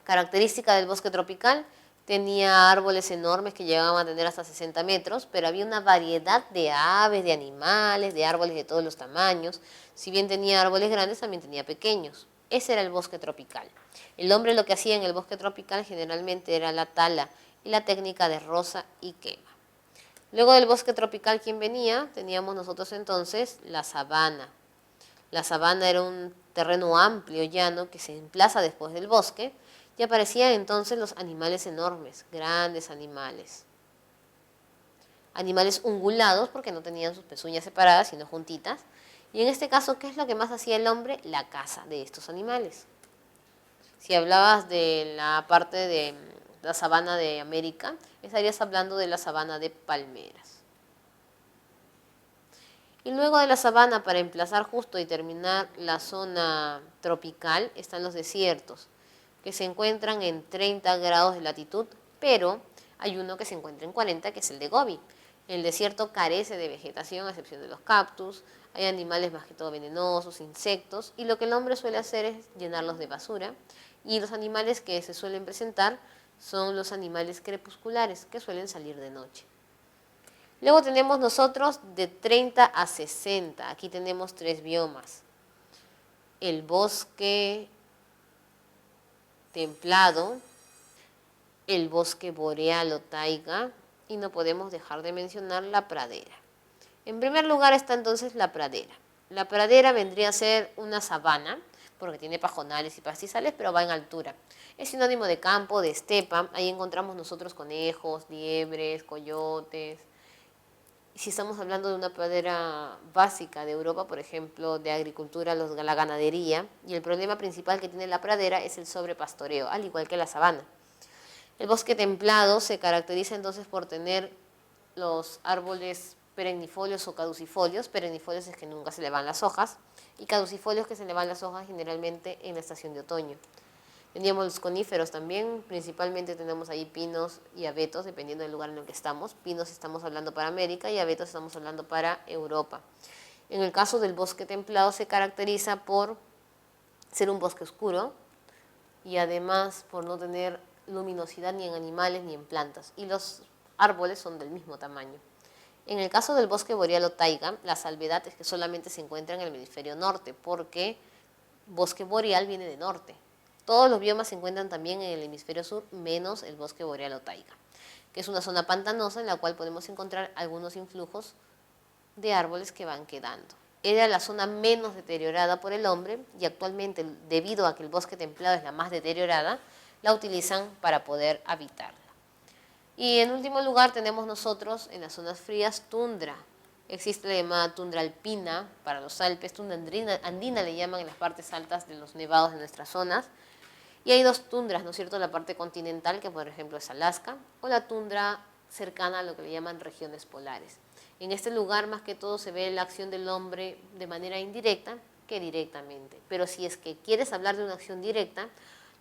Característica del bosque tropical: tenía árboles enormes que llegaban a tener hasta 60 metros, pero había una variedad de aves, de animales, de árboles de todos los tamaños. Si bien tenía árboles grandes, también tenía pequeños. Ese era el bosque tropical. El hombre lo que hacía en el bosque tropical generalmente era la tala y la técnica de roza y quema. Luego del bosque tropical, ¿quién venía? Teníamos nosotros entonces la sabana. La sabana era un terreno amplio, llano, que se emplaza después del bosque, y aparecían entonces los animales enormes, grandes animales. Animales ungulados porque no tenían sus pezuñas separadas, sino juntitas. Y en este caso, ¿qué es lo que más hacía el hombre? La caza de estos animales. Si hablabas de la parte de la sabana de América, estarías hablando de la sabana de palmeras. Y luego de la sabana, para emplazar justo y terminar la zona tropical, están los desiertos, que se encuentran en 30 grados de latitud, pero hay uno que se encuentra en 40, que es el de Gobi. El desierto carece de vegetación, a excepción de los cactus, hay animales más que todo venenosos, insectos, y lo que el hombre suele hacer es llenarlos de basura, y los animales que se suelen presentar son los animales crepusculares, que suelen salir de noche. Luego tenemos nosotros de 30 a 60, aquí tenemos 3 biomas. El bosque templado, el bosque boreal o taiga, y no podemos dejar de mencionar la pradera. En primer lugar está entonces la pradera. La pradera vendría a ser una sabana, porque tiene pajonales y pastizales, pero va en altura. Es sinónimo de campo, de estepa. Ahí encontramos nosotros conejos, liebres, coyotes. Si estamos hablando de una pradera básica de Europa, por ejemplo, de agricultura, la ganadería, y el problema principal que tiene la pradera es el sobrepastoreo, al igual que la sabana. El bosque templado se caracteriza entonces por tener los árboles perennifolios o caducifolios. Perennifolios es que nunca se le van las hojas, y caducifolios que se le van las hojas generalmente en la estación de otoño. Teníamos los coníferos también, principalmente tenemos ahí pinos y abetos, dependiendo del lugar en el que estamos. Pinos estamos hablando para América y abetos estamos hablando para Europa. En el caso del bosque templado se caracteriza por ser un bosque oscuro y además por no tener luminosidad ni en animales ni en plantas, y los árboles son del mismo tamaño. En el caso del bosque boreal o taiga, la salvedad es que solamente se encuentra en el hemisferio norte, porque bosque boreal viene de norte. Todos los biomas se encuentran también en el hemisferio sur, menos el bosque boreal o taiga, que es una zona pantanosa en la cual podemos encontrar algunos influjos de árboles que van quedando. Era la zona menos deteriorada por el hombre, y actualmente, debido a que el bosque templado es la más deteriorada, la utilizan para poder habitarla. Y en último lugar tenemos nosotros en las zonas frías tundra. Existe la llamada tundra alpina para los Alpes, tundra andina le llaman en las partes altas de los nevados de nuestras zonas. Y hay 2 tundras, ¿no es cierto? La parte continental, que por ejemplo es Alaska, o la tundra cercana a lo que le llaman regiones polares. En este lugar más que todo se ve la acción del hombre de manera indirecta que directamente. Pero si es que quieres hablar de una acción directa,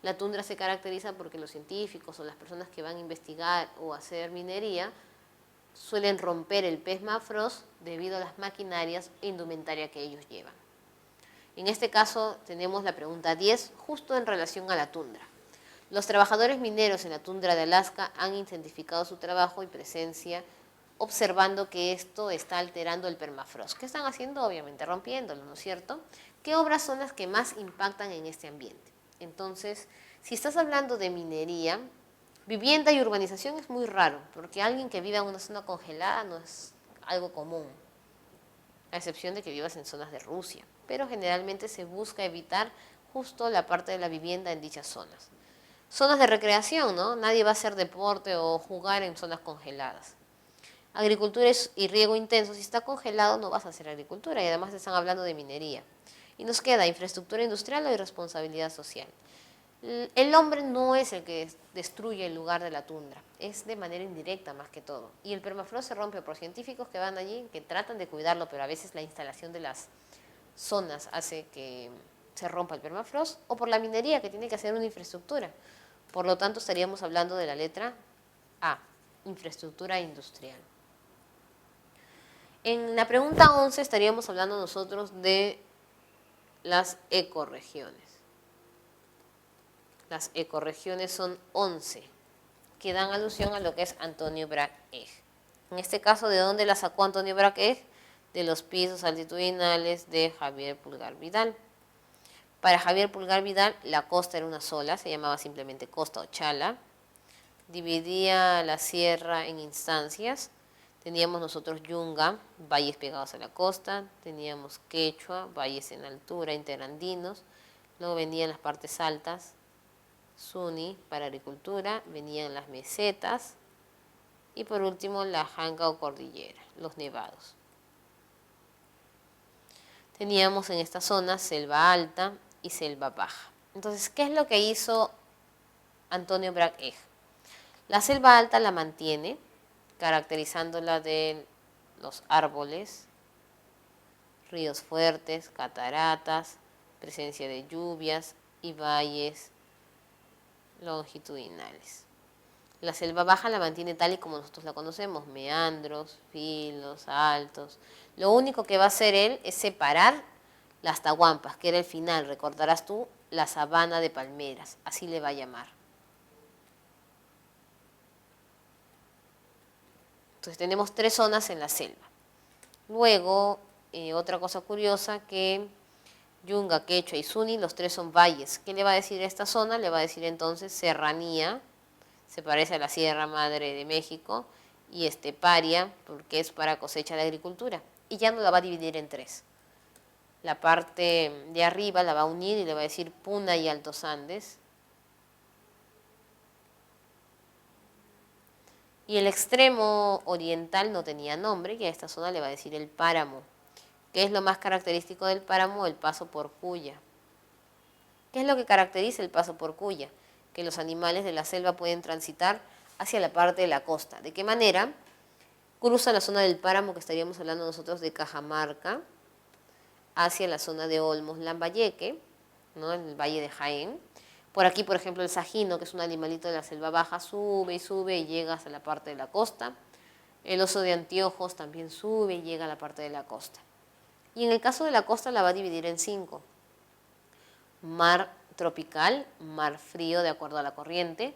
la tundra se caracteriza porque los científicos o las personas que van a investigar o hacer minería suelen romper el permafrost debido a las maquinarias e indumentaria que ellos llevan. En este caso tenemos la pregunta 10, justo en relación a la tundra. Los trabajadores mineros en la tundra de Alaska han intensificado su trabajo y presencia, observando que esto está alterando el permafrost. ¿Qué están haciendo? Obviamente rompiéndolo, ¿no es cierto? ¿Qué obras son las que más impactan en este ambiente? Entonces, si estás hablando de minería, vivienda y urbanización es muy raro, porque alguien que viva en una zona congelada no es algo común. a excepción de que vivas en zonas de Rusia, pero generalmente se busca evitar justo la parte de la vivienda en dichas zonas. Zonas de recreación, ¿no? Nadie va a hacer deporte o jugar en zonas congeladas. Agricultura y riego intenso, si está congelado no vas a hacer agricultura y además están hablando de minería. Y nos queda infraestructura industrial o irresponsabilidad social. El hombre no es el que destruye el lugar de la tundra, es de manera indirecta más que todo. Y el permafrost se rompe por científicos que van allí, que tratan de cuidarlo, pero a veces la instalación de las zonas hace que se rompa el permafrost, o por la minería que tiene que hacer una infraestructura. Por lo tanto, estaríamos hablando de la letra A, infraestructura industrial. En la pregunta 11 estaríamos hablando nosotros de las ecorregiones. Las ecorregiones son 11, que dan alusión a lo que es Antonio Braque. En este caso, ¿de dónde la sacó Antonio Braque? De los pisos altitudinales de Javier Pulgar Vidal. Para Javier Pulgar Vidal, la costa era una sola, se llamaba simplemente costa o chala. Dividía la sierra en instancias. Teníamos nosotros Yunga, valles pegados a la costa. Teníamos Quechua, valles en altura, interandinos. Luego venían las partes altas, Suni para agricultura, venían las mesetas y por último la janga o cordillera, los nevados. Teníamos en esta zona selva alta y selva baja. Entonces, ¿qué es lo que hizo Antonio Braque? La selva alta la mantiene, caracterizándola de los árboles, ríos fuertes, cataratas, presencia de lluvias y valles longitudinales. La selva baja la mantiene tal y como nosotros la conocemos, meandros, filos, altos. Lo único que va a hacer él es separar las tahuampas, que era el final, recordarás tú, la sabana de palmeras, así le va a llamar. Entonces tenemos 3 zonas en la selva. Luego, otra cosa curiosa, que Yunga, Quechua y Suni, los 3 son valles. ¿Qué le va a decir a esta zona? Le va a decir entonces serranía, se parece a la Sierra Madre de México, y esteparia, porque es para cosecha de agricultura. Y ya no la va a dividir en 3. La parte de arriba la va a unir y le va a decir Puna y Altos Andes. Y el extremo oriental no tenía nombre, y a esta zona le va a decir el páramo. ¿Qué es lo más característico del páramo? El paso por Cuya. ¿Qué es lo que caracteriza el paso por Cuya? Que los animales de la selva pueden transitar hacia la parte de la costa. ¿De qué manera? Cruza la zona del páramo, que estaríamos hablando nosotros de Cajamarca, hacia la zona de Olmos, Lambayeque, ¿no? En el valle de Jaén. Por aquí, por ejemplo, el sajino, que es un animalito de la selva baja, sube y llega hasta la parte de la costa. El oso de anteojos también sube y llega a la parte de la costa. Y en el caso de la costa la va a dividir en 5. Mar tropical, mar frío de acuerdo a la corriente.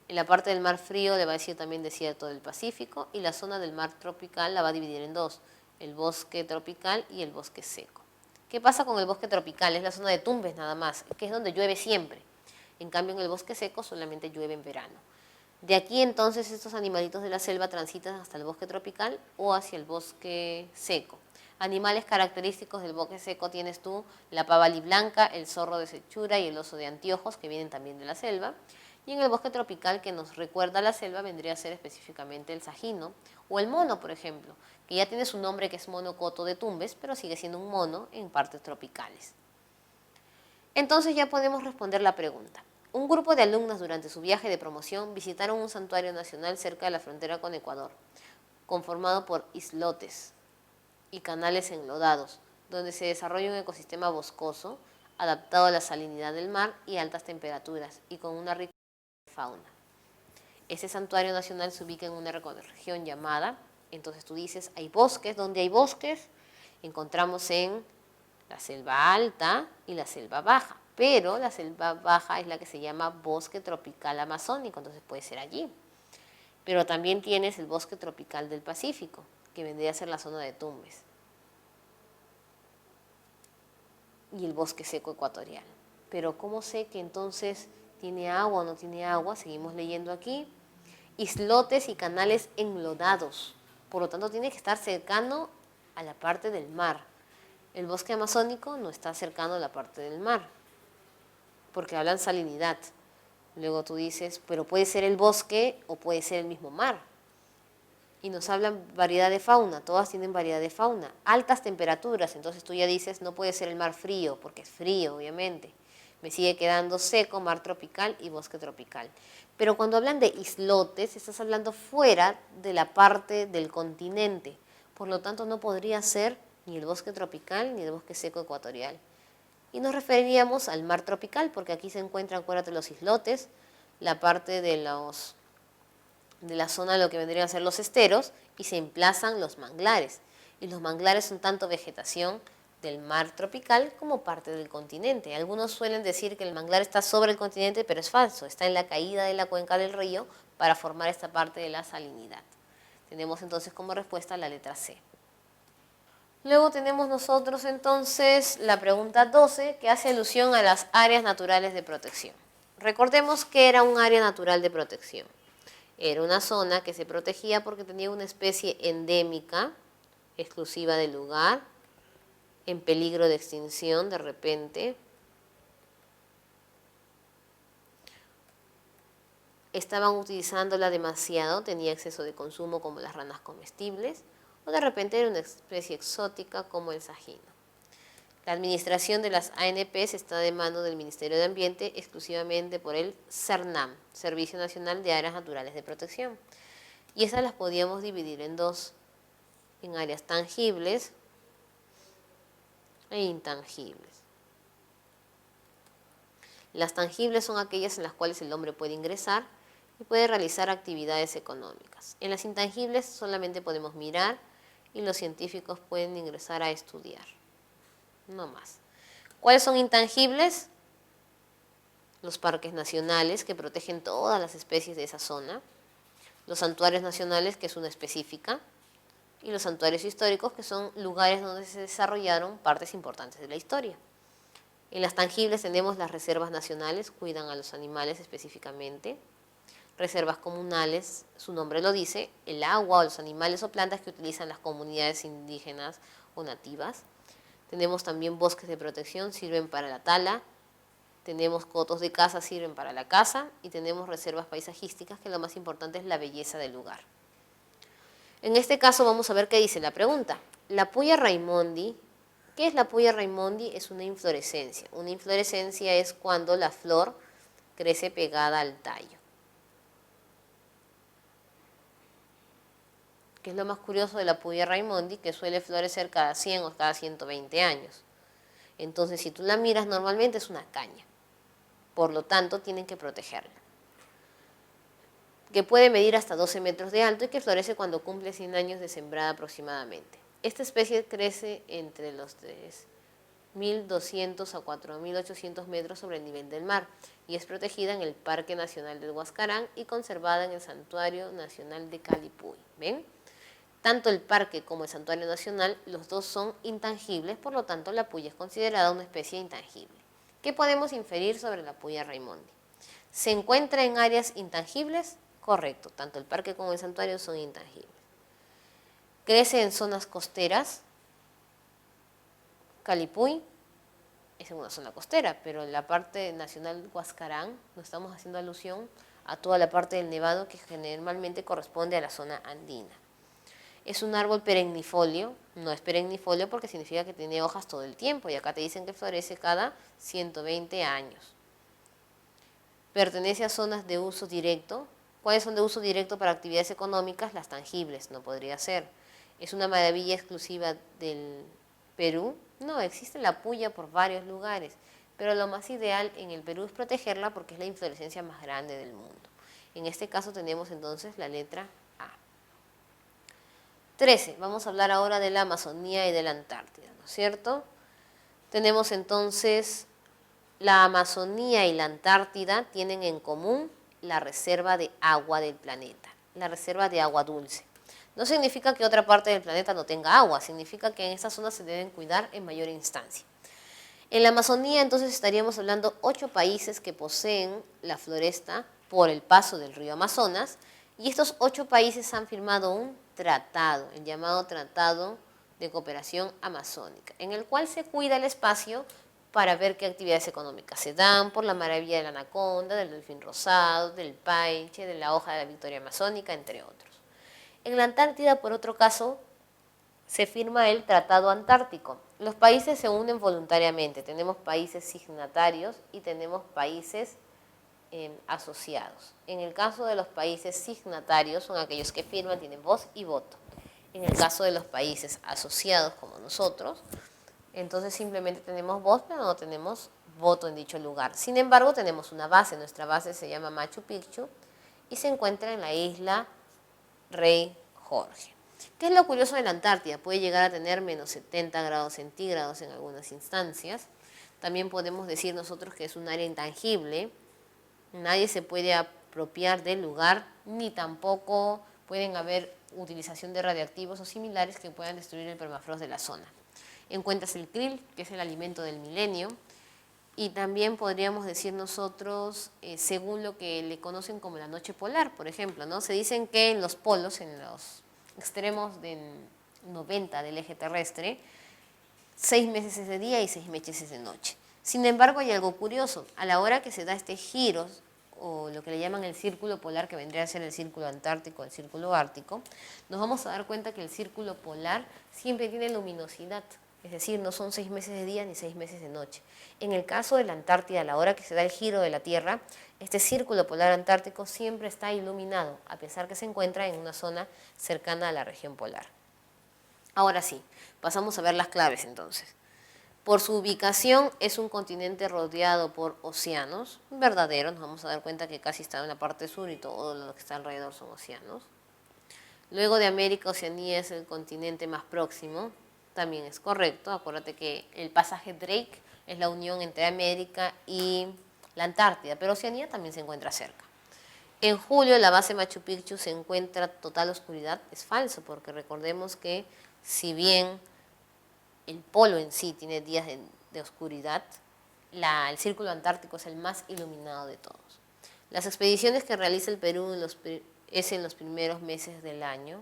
En la parte del mar frío le va a decir también desierto del Pacífico, y la zona del mar tropical la va a dividir en 2, el bosque tropical y el bosque seco. ¿Qué pasa con el bosque tropical? Es la zona de Tumbes nada más, que es donde llueve siempre. En cambio, en el bosque seco solamente llueve en verano. De aquí entonces estos animalitos de la selva transitan hasta el bosque tropical o hacia el bosque seco. Animales característicos del bosque seco tienes tú la pava blanca, el zorro de Sechura y el oso de anteojos, que vienen también de la selva. Y en el bosque tropical, que nos recuerda a la selva, vendría a ser específicamente el sajino o el mono, por ejemplo, que ya tiene su nombre, que es monocoto de Tumbes, pero sigue siendo un mono en partes tropicales. Entonces ya podemos responder la pregunta. Un grupo de alumnas durante su viaje de promoción visitaron un santuario nacional cerca de la frontera con Ecuador, conformado por islotes y canales enlodados, donde se desarrolla un ecosistema boscoso, adaptado a la salinidad del mar y altas temperaturas, y con una rica fauna. Ese santuario nacional se ubica en una región llamada, entonces tú dices, hay bosques. ¿Dónde hay bosques? Encontramos en la selva alta y la selva baja, pero la selva baja es la que se llama bosque tropical amazónico, entonces puede ser allí. Pero también tienes el bosque tropical del Pacífico, que vendría a ser la zona de Tumbes, y el bosque seco ecuatorial. Pero ¿cómo sé que entonces tiene agua o no tiene agua? Seguimos leyendo aquí. Islotes y canales enlodados, por lo tanto tiene que estar cercano a la parte del mar. El bosque amazónico no está cercano a la parte del mar, porque hablan salinidad. Luego tú dices, pero puede ser el bosque o puede ser el mismo mar. Y nos hablan variedad de fauna, todas tienen variedad de fauna. Altas temperaturas, entonces tú ya dices, no puede ser el mar frío, porque es frío, obviamente. Me sigue quedando seco, mar tropical y bosque tropical. Pero cuando hablan de islotes, estás hablando fuera de la parte del continente. Por lo tanto, no podría ser ni el bosque tropical ni el bosque seco ecuatorial. Y nos referiríamos al mar tropical, porque aquí se encuentran, acuérdate, los islotes, la parte de la zona de lo que vendrían a ser los esteros, y se emplazan los manglares. Y los manglares son tanto vegetación del mar tropical como parte del continente. Algunos suelen decir que el manglar está sobre el continente, pero es falso, está en la caída de la cuenca del río para formar esta parte de la salinidad. Tenemos entonces como respuesta la letra C. Luego tenemos nosotros entonces la pregunta 12, que hace alusión a las áreas naturales de protección. Recordemos que era un área natural de protección. Era una zona que se protegía porque tenía una especie endémica, exclusiva del lugar, en peligro de extinción de repente. Estaban utilizándola demasiado, tenía exceso de consumo como las ranas comestibles, o de repente era una especie exótica como el sajino. La administración de las ANPs está de mano del Ministerio de Ambiente exclusivamente por el CERNAM, Servicio Nacional de Áreas Naturales de Protección. Y esas las podíamos dividir en dos, en áreas tangibles e intangibles. Las tangibles son aquellas en las cuales el hombre puede ingresar y puede realizar actividades económicas. En las intangibles solamente podemos mirar y los científicos pueden ingresar a estudiar. No más. ¿Cuáles son intangibles? Los parques nacionales, que protegen todas las especies de esa zona. Los santuarios nacionales, que es una específica. Y los santuarios históricos, que son lugares donde se desarrollaron partes importantes de la historia. En las tangibles tenemos las reservas nacionales, cuidan a los animales específicamente. Reservas comunales, su nombre lo dice, el agua o los animales o plantas que utilizan las comunidades indígenas o nativas. Tenemos también bosques de protección, sirven para la tala. Tenemos cotos de caza, sirven para la caza. Y tenemos reservas paisajísticas, que lo más importante es la belleza del lugar. En este caso vamos a ver qué dice la pregunta. La Puya Raimondi, ¿qué es la Puya Raimondi? Es una inflorescencia. Una inflorescencia es cuando la flor crece pegada al tallo. Que es lo más curioso de la Puya Raimondi, que suele florecer cada 100 o cada 120 años. Entonces, si tú la miras, normalmente es una caña. Por lo tanto, tienen que protegerla. Que puede medir hasta 12 metros de alto y que florece cuando cumple 100 años de sembrada aproximadamente. Esta especie crece entre los 3.200 a 4.800 metros sobre el nivel del mar y es protegida en el Parque Nacional del Huascarán y conservada en el Santuario Nacional de Calipuy. ¿Ven? Tanto el parque como el santuario nacional, los dos son intangibles, por lo tanto la puya es considerada una especie intangible. ¿Qué podemos inferir sobre la Puya Raimondi? ¿Se encuentra en áreas intangibles? Correcto, tanto el parque como el santuario son intangibles. ¿Crece en zonas costeras? Calipuy es en una zona costera, pero en la parte nacional Huascarán no estamos haciendo alusión a toda la parte del Nevado que generalmente corresponde a la zona andina. Es un árbol perennifolio, no es perennifolio porque significa que tiene hojas todo el tiempo y acá te dicen que florece cada 120 años. Pertenece a zonas de uso directo. ¿Cuáles son de uso directo para actividades económicas? Las tangibles, no podría ser. ¿Es una maravilla exclusiva del Perú? No, existe la puya por varios lugares, pero lo más ideal en el Perú es protegerla porque es la inflorescencia más grande del mundo. En este caso tenemos entonces la letra A. 13. Vamos a hablar ahora de la Amazonía y de la Antártida, ¿no es cierto? Tenemos entonces la Amazonía y la Antártida tienen en común la reserva de agua del planeta, la reserva de agua dulce. No significa que otra parte del planeta no tenga agua, significa que en estas zonas se deben cuidar en mayor instancia. En la Amazonía entonces estaríamos hablando 8 países que poseen la floresta por el paso del río Amazonas y estos 8 países han firmado un tratado, el llamado Tratado de cooperación amazónica, en el cual se cuida el espacio para ver qué actividades económicas se dan por la maravilla de la anaconda, del delfín rosado, del paiche, de la hoja de la victoria amazónica, entre otros. En la Antártida, por otro caso, se firma el Tratado Antártico. Los países se unen voluntariamente. Tenemos países signatarios y tenemos países asociados. En el caso de los países signatarios, son aquellos que firman, tienen voz y voto. En el caso de los países asociados, como nosotros, entonces simplemente tenemos voz, pero no tenemos voto en dicho lugar. Sin embargo, tenemos una base. Nuestra base se llama Machu Picchu y se encuentra en la isla Rey Jorge. ¿Qué es lo curioso de la Antártida? Puede llegar a tener menos 70 grados centígrados en algunas instancias. También podemos decir nosotros que es un área intangible. Nadie se puede apropiar del lugar, ni tampoco pueden haber utilización de radiactivos o similares que puedan destruir el permafrost de la zona. Encuentras el krill, que es el alimento del milenio, y también podríamos decir nosotros, según lo que le conocen como la noche polar, por ejemplo, ¿no? Se dicen que en los polos, en los extremos de 90 del eje terrestre, 6 meses es de día y 6 meses es de noche. Sin embargo, hay algo curioso. A la hora que se da este giro, o lo que le llaman el círculo polar, que vendría a ser el círculo antártico, el círculo ártico, nos vamos a dar cuenta que el círculo polar siempre tiene luminosidad. Es decir, no son 6 meses de día ni 6 meses de noche. En el caso de la Antártida, a la hora que se da el giro de la Tierra, este círculo polar antártico siempre está iluminado, a pesar que se encuentra en una zona cercana a la región polar. Ahora sí, pasamos a ver las claves entonces. Por su ubicación es un continente rodeado por océanos verdaderos. Nos vamos a dar cuenta que casi está en la parte sur y todo lo que está alrededor son océanos. Luego de América, Oceanía es el continente más próximo. También es correcto. Acuérdate que el pasaje Drake es la unión entre América y la Antártida, pero Oceanía también se encuentra cerca. En julio la base Machu Picchu se encuentra total oscuridad. Es falso, porque recordemos que si bien el polo en sí tiene días de oscuridad, el círculo antártico es el más iluminado de todos. Las expediciones que realiza el Perú es en los primeros meses del año.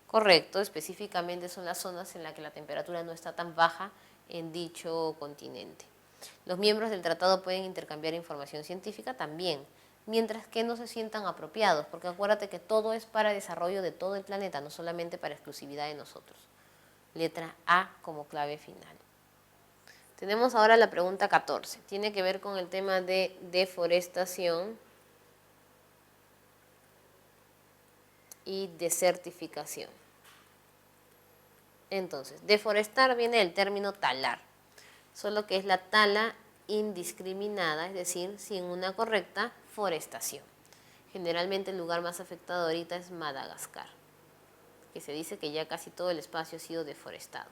Correcto, específicamente son las zonas en las que la temperatura no está tan baja en dicho continente. Los miembros del tratado pueden intercambiar información científica también, mientras que no se sientan apropiados, porque acuérdate que todo es para desarrollo de todo el planeta, no solamente para exclusividad de nosotros. Letra A como clave final. Tenemos ahora la pregunta 14. Tiene que ver con el tema de deforestación y desertificación. Entonces, deforestar viene del término talar, solo que es la tala indiscriminada, es decir, sin una correcta forestación. Generalmente el lugar más afectado ahorita es Madagascar, que se dice que ya casi todo el espacio ha sido deforestado.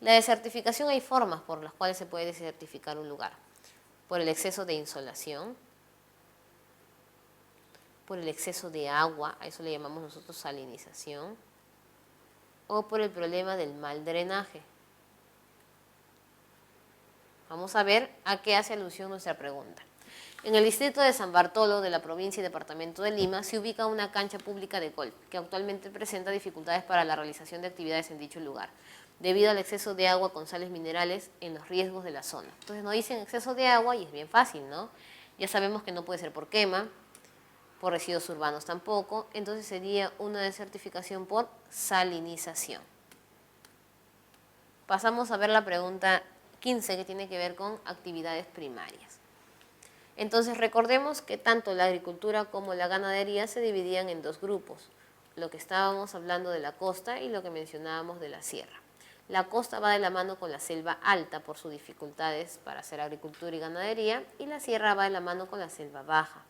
La desertificación, hay formas por las cuales se puede desertificar un lugar. Por el exceso de insolación, por el exceso de agua, a eso le llamamos nosotros salinización, o por el problema del mal drenaje. Vamos a ver a qué hace alusión nuestra pregunta. En el distrito de San Bartolo de la provincia y departamento de Lima se ubica una cancha pública de golf que actualmente presenta dificultades para la realización de actividades en dicho lugar, debido al exceso de agua con sales minerales en los riesgos de la zona. Entonces nos dicen exceso de agua y es bien fácil, ¿no? Ya sabemos que no puede ser por quema, por residuos urbanos tampoco, entonces sería una desertificación por salinización. Pasamos a ver la pregunta 15, que tiene que ver con actividades primarias. Entonces recordemos que tanto la agricultura como la ganadería se dividían en dos grupos, lo que estábamos hablando de la costa y lo que mencionábamos de la sierra. La costa va de la mano con la selva alta por sus dificultades para hacer agricultura y ganadería, y la sierra va de la mano con la selva baja.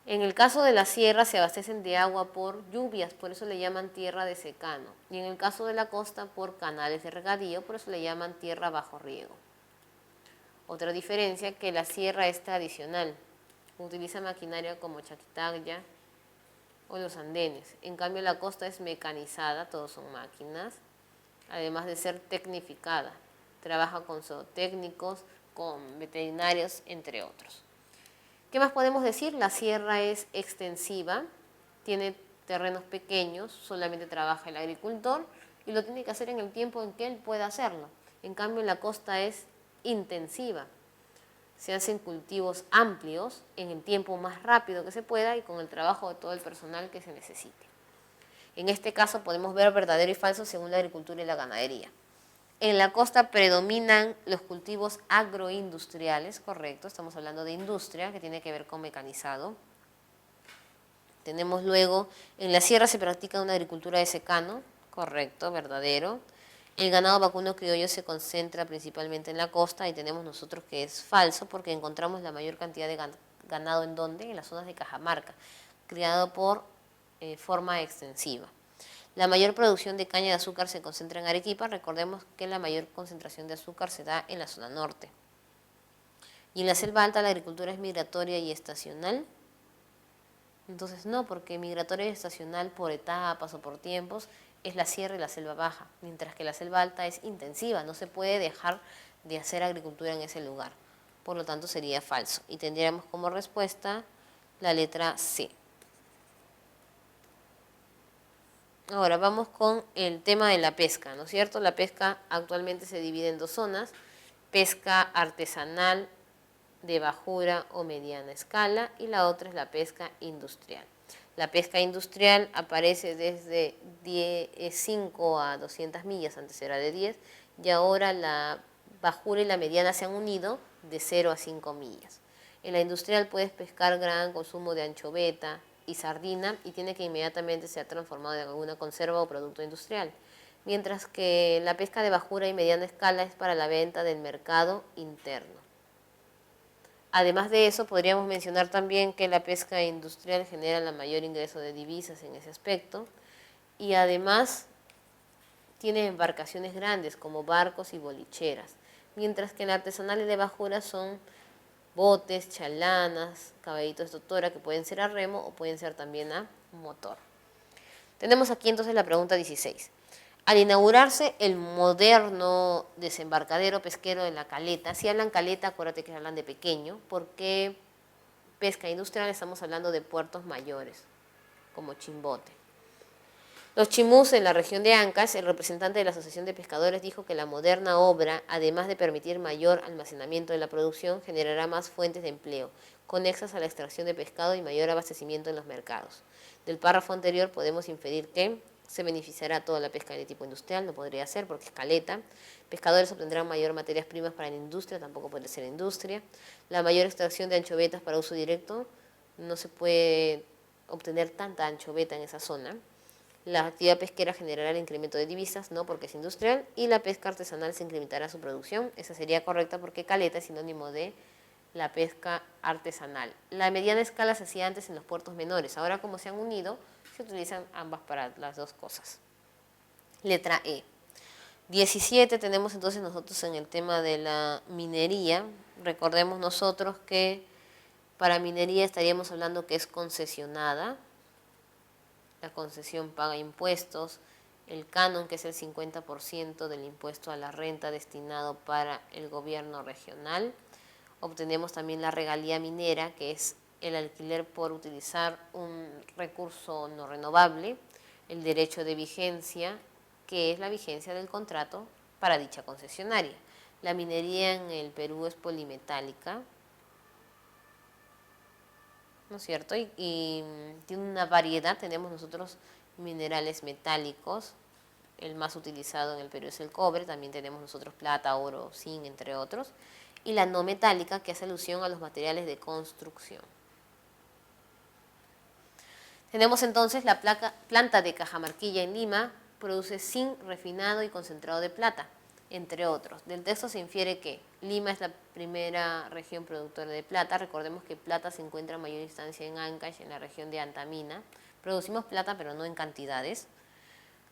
En el caso de la sierra se abastecen de agua por lluvias, por eso le llaman tierra de secano, y en el caso de la costa por canales de regadío, por eso le llaman tierra bajo riego. Otra diferencia, que la sierra es tradicional, utiliza maquinaria como chaquitaya o los andenes. En cambio la costa es mecanizada, todos son máquinas, además de ser tecnificada. Trabaja con zootécnicos, con veterinarios, entre otros. ¿Qué más podemos decir? La sierra es extensiva, tiene terrenos pequeños, solamente trabaja el agricultor, y lo tiene que hacer en el tiempo en que él pueda hacerlo. En cambio, la costa es intensiva. Se hacen cultivos amplios en el tiempo más rápido que se pueda y con el trabajo de todo el personal que se necesite. En este caso podemos ver verdadero y falso según la agricultura y la ganadería. En la costa predominan los cultivos agroindustriales, correcto, estamos hablando de industria que tiene que ver con mecanizado. Tenemos luego, en la sierra se practica una agricultura de secano, correcto, verdadero. El ganado vacuno criollo se concentra principalmente en la costa y tenemos nosotros que es falso porque encontramos la mayor cantidad de ganado en donde, en las zonas de Cajamarca, criado por forma extensiva. La mayor producción de caña de azúcar se concentra en Arequipa, recordemos que la mayor concentración de azúcar se da en la zona norte. Y en la selva alta la agricultura es migratoria y estacional. Entonces no, porque migratoria y estacional por etapas o por tiempos es la sierra y la selva baja, mientras que la selva alta es intensiva, no se puede dejar de hacer agricultura en ese lugar. Por lo tanto sería falso. Y tendríamos como respuesta la letra C. Ahora vamos con el tema de la pesca, ¿no es cierto? La pesca actualmente se divide en dos zonas, pesca artesanal de bajura o mediana escala y la otra es la pesca industrial. La pesca industrial aparece desde 5 a 200 millas, antes era de 10, y ahora la bajura y la mediana se han unido de 0 a 5 millas. En la industrial puedes pescar gran consumo de anchoveta y sardina y tiene que inmediatamente ser transformado en alguna conserva o producto industrial, mientras que la pesca de bajura y mediana escala es para la venta del mercado interno. Además de eso, podríamos mencionar también que la pesca industrial genera la mayor ingreso de divisas en ese aspecto y además tiene embarcaciones grandes como barcos y bolicheras, mientras que la artesanal y de bajura son botes, chalanas, caballitos de totora que pueden ser a remo o pueden ser también a motor. Tenemos aquí entonces la pregunta 16. Al inaugurarse el moderno desembarcadero pesquero de La Caleta, si hablan caleta, acuérdate que hablan de pequeño, porque pesca industrial estamos hablando de puertos mayores, como Chimbote. Los chimús en la región de Ancash, el representante de la Asociación de Pescadores dijo que la moderna obra, además de permitir mayor almacenamiento de la producción, generará más fuentes de empleo, conexas a la extracción de pescado y mayor abastecimiento en los mercados. Del párrafo anterior podemos inferir que se beneficiará toda la pesca de tipo industrial, no podría ser porque es caleta. Pescadores obtendrán mayor materias primas para la industria, tampoco puede ser industria. La mayor extracción de anchovetas para uso directo, no se puede obtener tanta anchoveta en esa zona. La actividad pesquera generará el incremento de divisas, no porque es industrial, y la pesca artesanal se incrementará su producción. Esa sería correcta porque caleta es sinónimo de la pesca artesanal. La mediana escala se hacía antes en los puertos menores, ahora como se han unido, se utilizan ambas para las dos cosas. Letra E. 17 tenemos entonces nosotros en el tema de la minería. Recordemos nosotros que para minería estaríamos hablando que es concesionada. La concesión paga impuestos, el canon que es el 50% del impuesto a la renta destinado para el gobierno regional. Obtenemos también la regalía minera, que es el alquiler por utilizar un recurso no renovable, el derecho de vigencia, que es la vigencia del contrato para dicha concesionaria. La minería en el Perú es polimetálica, ¿no es cierto? Y tiene una variedad, tenemos nosotros minerales metálicos, el más utilizado en el Perú es el cobre, también tenemos nosotros plata, oro, zinc, entre otros, y la no metálica, que hace alusión a los materiales de construcción. Tenemos entonces la planta de Cajamarquilla en Lima, produce zinc refinado y concentrado de plata, entre otros. Del texto se infiere que Lima es la primera región productora de plata. Recordemos que plata se encuentra en mayor instancia en Ancash, en la región de Antamina. Producimos plata, pero no en cantidades.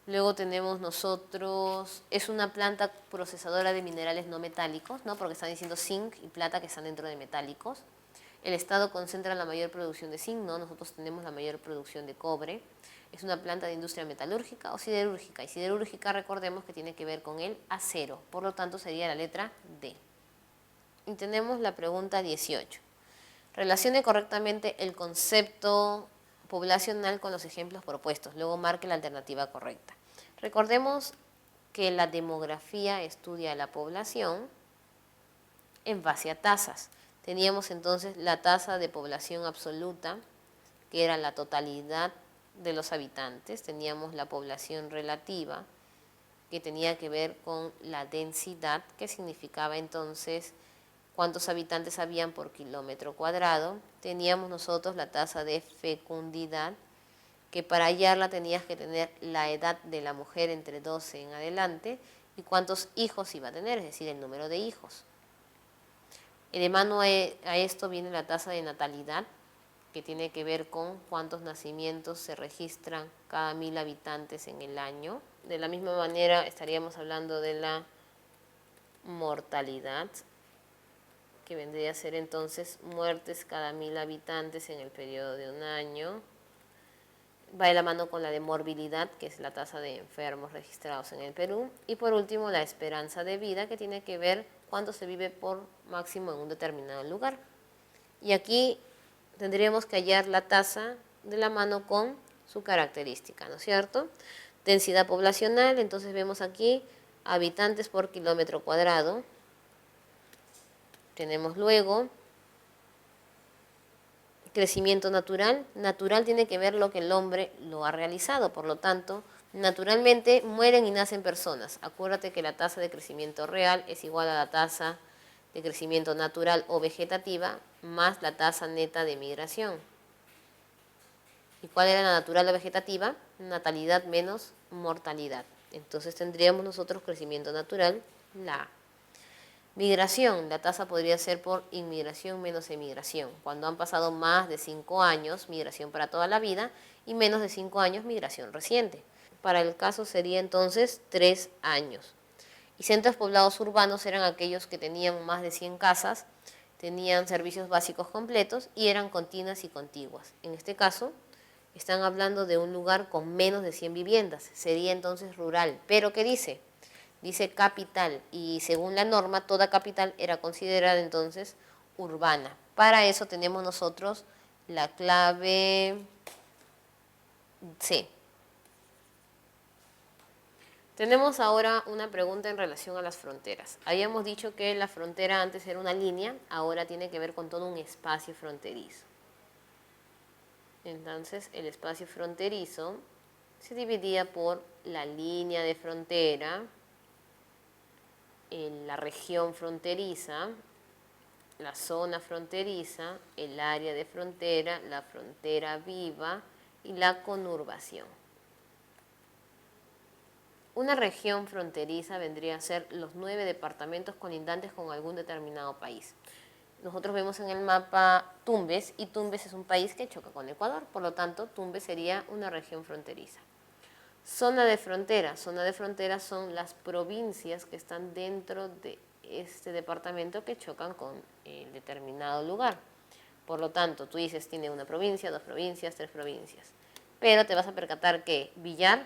Luego tenemos nosotros, es una planta procesadora de minerales no metálicos, ¿no? Porque están diciendo zinc y plata que están dentro de metálicos. El Estado concentra la mayor producción de zinc, ¿no? Nosotros tenemos la mayor producción de cobre. Es una planta de industria metalúrgica o siderúrgica. Y siderúrgica, recordemos que tiene que ver con el acero. Por lo tanto, sería la letra D. Y tenemos la pregunta 18. Relacione correctamente el concepto poblacional con los ejemplos propuestos. Luego marque la alternativa correcta. Recordemos que la demografía estudia la población en base a tasas. Teníamos entonces la tasa de población absoluta, que era la totalidad de los habitantes. Teníamos la población relativa, que tenía que ver con la densidad, que significaba entonces cuántos habitantes habían por kilómetro cuadrado. Teníamos nosotros la tasa de fecundidad, que para hallarla tenías que tener la edad de la mujer entre 12 en adelante y cuántos hijos iba a tener, es decir, el número de hijos. De mano a esto viene la tasa de natalidad, que tiene que ver con cuántos nacimientos se registran cada 1000 habitantes en el año. De la misma manera estaríamos hablando de la mortalidad, que vendría a ser entonces muertes cada 1000 habitantes en el periodo de un año. Va de la mano con la de morbilidad, que es la tasa de enfermos registrados en el Perú. Y por último, la esperanza de vida, que tiene que ver cuánto se vive por máximo en un determinado lugar. Y aquí tendríamos que hallar la tasa de la mano con su característica, ¿no es cierto? Densidad poblacional, entonces vemos aquí habitantes por kilómetro cuadrado. Tenemos luego crecimiento natural. Natural tiene que ver lo que el hombre lo ha realizado, por lo tanto, naturalmente mueren y nacen personas. Acuérdate que la tasa de crecimiento real es igual a la tasa de crecimiento natural o vegetativa más la tasa neta de migración. ¿Y cuál era la natural o vegetativa? Natalidad menos mortalidad. Entonces tendríamos nosotros crecimiento natural, la A. Migración, la tasa podría ser por inmigración menos emigración. Cuando han pasado más de 5 años, migración para toda la vida, y menos de 5 años, migración reciente. Para el caso sería entonces 3 años. Y centros poblados urbanos eran aquellos que tenían más de 100 casas, tenían servicios básicos completos y eran continuas y contiguas. En este caso, están hablando de un lugar con menos de 100 viviendas. Sería entonces rural. ¿Pero qué dice? Dice capital, y según la norma, toda capital era considerada entonces urbana. Para eso tenemos nosotros la clave C. Tenemos ahora una pregunta en relación a las fronteras. Habíamos dicho que la frontera antes era una línea, ahora tiene que ver con todo un espacio fronterizo. Entonces, el espacio fronterizo se dividía por la línea de frontera, en la región fronteriza, la zona fronteriza, el área de frontera, la frontera viva y la conurbación. Una región fronteriza vendría a ser los 9 departamentos colindantes con algún determinado país. Nosotros vemos en el mapa Tumbes, y Tumbes es un país que choca con Ecuador, por lo tanto Tumbes sería una región fronteriza. Zona de frontera son las provincias que están dentro de este departamento que chocan con el determinado lugar. Por lo tanto, tú dices, tiene una provincia, 2 provincias, 3 provincias. Pero te vas a percatar que Villar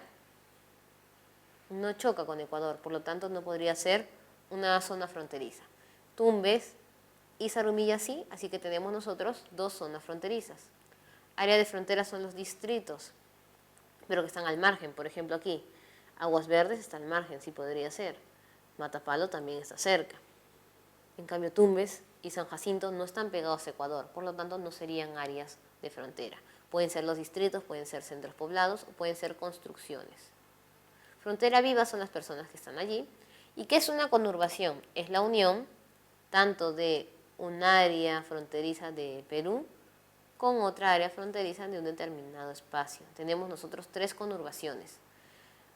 no choca con Ecuador, por lo tanto no podría ser una zona fronteriza. Tumbes y Zarumilla sí, así que tenemos nosotros 2 zonas fronterizas. Área de frontera son los distritos, pero que están al margen. Por ejemplo aquí, Aguas Verdes está al margen, sí podría ser. Matapalo también está cerca. En cambio Tumbes y San Jacinto no están pegados a Ecuador, por lo tanto no serían áreas de frontera. Pueden ser los distritos, pueden ser centros poblados o pueden ser construcciones. Frontera viva son las personas que están allí. ¿Y qué es una conurbación? Es la unión tanto de un área fronteriza de Perú con otra área fronteriza de un determinado espacio. Tenemos nosotros 3 conurbaciones.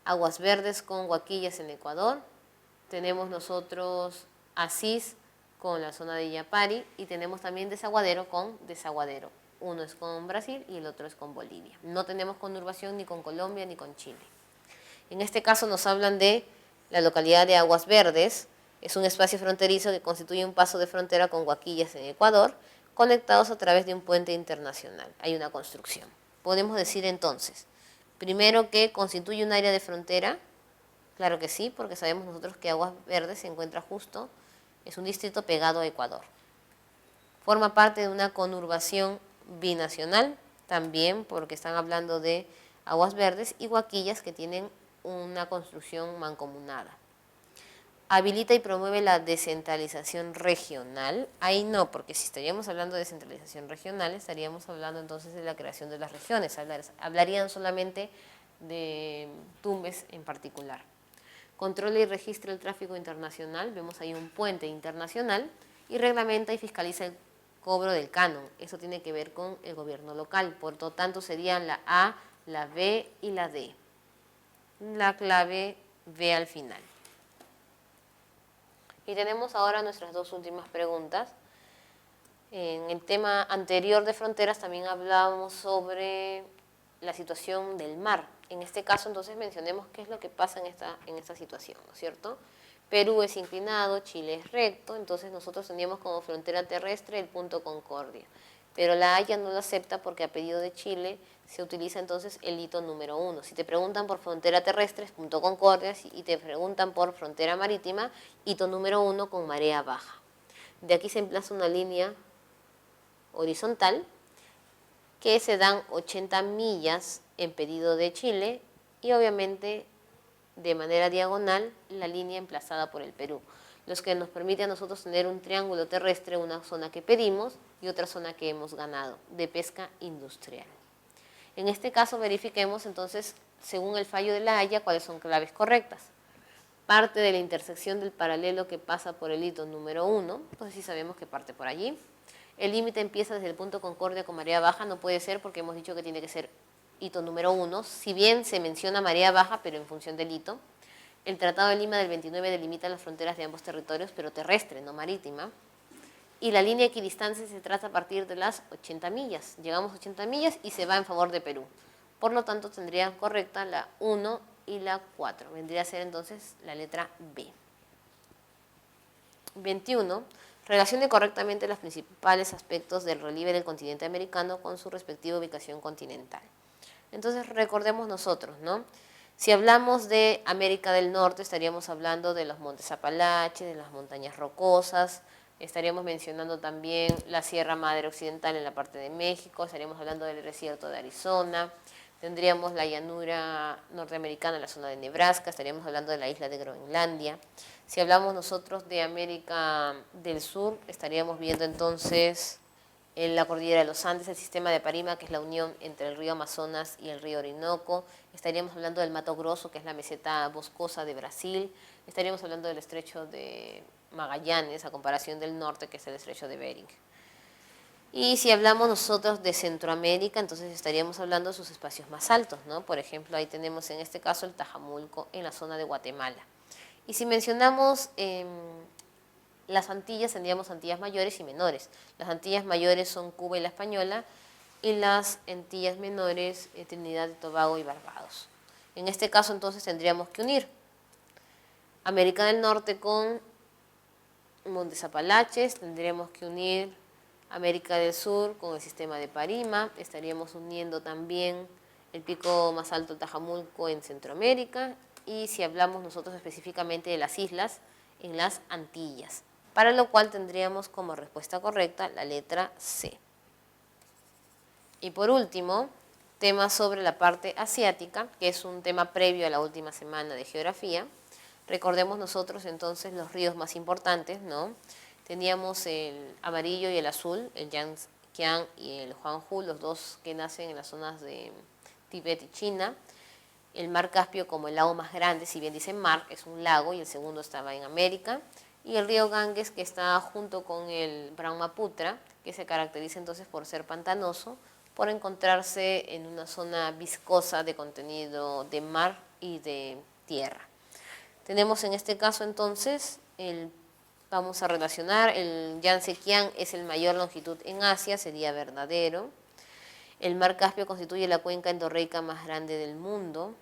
Aguas Verdes con Huaquillas en Ecuador, tenemos nosotros Asís con la zona de Illapari y tenemos también Desaguadero con Desaguadero. Uno es con Brasil y el otro es con Bolivia. No tenemos conurbación ni con Colombia ni con Chile. En este caso nos hablan de la localidad de Aguas Verdes. Es un espacio fronterizo que constituye un paso de frontera con Huaquillas en Ecuador, conectados a través de un puente internacional. Hay una construcción. Podemos decir entonces, primero que constituye un área de frontera. Claro que sí, porque sabemos nosotros que Aguas Verdes se encuentra justo, es un distrito pegado a Ecuador. Forma parte de una conurbación binacional, también porque están hablando de Aguas Verdes y Huaquillas, que tienen una construcción mancomunada. Habilita y promueve la descentralización regional. Ahí no, porque si estaríamos hablando de descentralización regional, estaríamos hablando entonces de la creación de las regiones. Hablarían solamente de Tumbes en particular. Controla y registra el tráfico internacional. Vemos ahí un puente internacional. Y reglamenta y fiscaliza el cobro del canon. Eso tiene que ver con el gobierno local. Por lo tanto, serían la A, la B y la D. La clave B al final. Y tenemos ahora nuestras dos últimas preguntas. En el tema anterior de fronteras también hablábamos sobre la situación del mar. En este caso, entonces, mencionemos qué es lo que pasa en esta situación, ¿no es cierto? Perú es inclinado, Chile es recto, entonces nosotros teníamos como frontera terrestre el punto Concordia. Pero la Haya no lo acepta porque a pedido de Chile se utiliza entonces el hito número 1. Si te preguntan por frontera terrestre es punto Concordia y te preguntan por frontera marítima, hito número 1 con marea baja. De aquí se emplaza una línea horizontal que se dan 80 millas en pedido de Chile y obviamente de manera diagonal la línea emplazada por el Perú, los que nos permite a nosotros tener un triángulo terrestre, una zona que pedimos y otra zona que hemos ganado, de pesca industrial. En este caso verifiquemos entonces, según el fallo de la Haya, cuáles son claves correctas. Parte de la intersección del paralelo que pasa por el hito número 1, entonces sí sabemos que parte por allí. El límite empieza desde el punto Concordia con marea baja, no puede ser porque hemos dicho que tiene que ser hito número 1, si bien se menciona marea baja, pero en función del hito. El Tratado de Lima del 29 delimita las fronteras de ambos territorios, pero terrestre, no marítima. Y la línea equidistancia se traza a partir de las 80 millas. Llegamos a 80 millas y se va en favor de Perú. Por lo tanto, tendría correcta la 1 y la 4. Vendría a ser entonces la letra B. 21. Relacione correctamente los principales aspectos del relieve del continente americano con su respectiva ubicación continental. Entonces, recordemos nosotros, ¿no? Si hablamos de América del Norte, estaríamos hablando de los montes Apalaches, de las montañas rocosas, estaríamos mencionando también la Sierra Madre Occidental en la parte de México, estaríamos hablando del desierto de Arizona, tendríamos la llanura norteamericana en la zona de Nebraska, estaríamos hablando de la isla de Groenlandia. Si hablamos nosotros de América del Sur, estaríamos viendo entonces en la cordillera de los Andes, el sistema de Parima, que es la unión entre el río Amazonas y el río Orinoco. Estaríamos hablando del Mato Grosso, que es la meseta boscosa de Brasil. Estaríamos hablando del estrecho de Magallanes, a comparación del norte, que es el estrecho de Bering. Y si hablamos nosotros de Centroamérica, entonces estaríamos hablando de sus espacios más altos, ¿no? Por ejemplo, ahí tenemos en este caso el Tajamulco en la zona de Guatemala. Y si mencionamos las Antillas, tendríamos Antillas mayores y menores. Las Antillas mayores son Cuba y la Española, y las Antillas menores, Trinidad y Tobago y Barbados. En este caso, entonces, tendríamos que unir América del Norte con Montes Apalaches, tendríamos que unir América del Sur con el sistema de Parima, estaríamos uniendo también el pico más alto, el Tajamulco, en Centroamérica, y si hablamos nosotros específicamente de las islas, en las Antillas, para lo cual tendríamos como respuesta correcta la letra C. Y por último, tema sobre la parte asiática, que es un tema previo a la última semana de geografía. Recordemos nosotros entonces los ríos más importantes, ¿no? Teníamos el amarillo y el azul, el Yangtze y el Huanghu, los dos que nacen en las zonas de Tibet y China. El mar Caspio como el lago más grande, si bien dicen mar, es un lago y el segundo estaba en América. Y el río Ganges, que está junto con el Brahmaputra, que se caracteriza entonces por ser pantanoso, por encontrarse en una zona viscosa de contenido de mar y de tierra. Tenemos en este caso entonces, vamos a relacionar, el Yangtze-Kiang es el mayor longitud en Asia, sería verdadero. El mar Caspio constituye la cuenca endorreica más grande del mundo.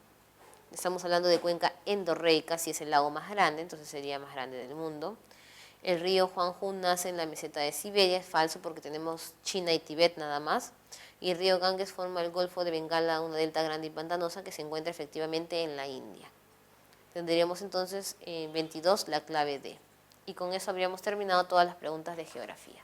Estamos hablando de cuenca endorreica, si es el lago más grande, entonces sería más grande del mundo. El río Huanghu nace en la meseta de Siberia, es falso porque tenemos China y Tibet nada más. Y el río Ganges forma el Golfo de Bengala, una delta grande y pantanosa que se encuentra efectivamente en la India. Tendríamos entonces 22 la clave D. Y con eso habríamos terminado todas las preguntas de geografía.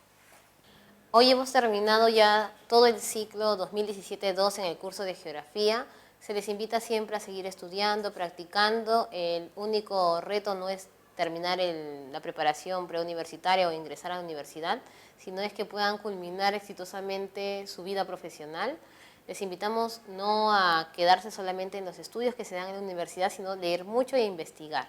Hoy hemos terminado ya todo el ciclo 2017-2 en el curso de geografía. Se les invita siempre a seguir estudiando, practicando. El único reto no es terminar la preparación preuniversitaria o ingresar a la universidad, sino es que puedan culminar exitosamente su vida profesional. Les invitamos no a quedarse solamente en los estudios que se dan en la universidad, sino leer mucho e investigar.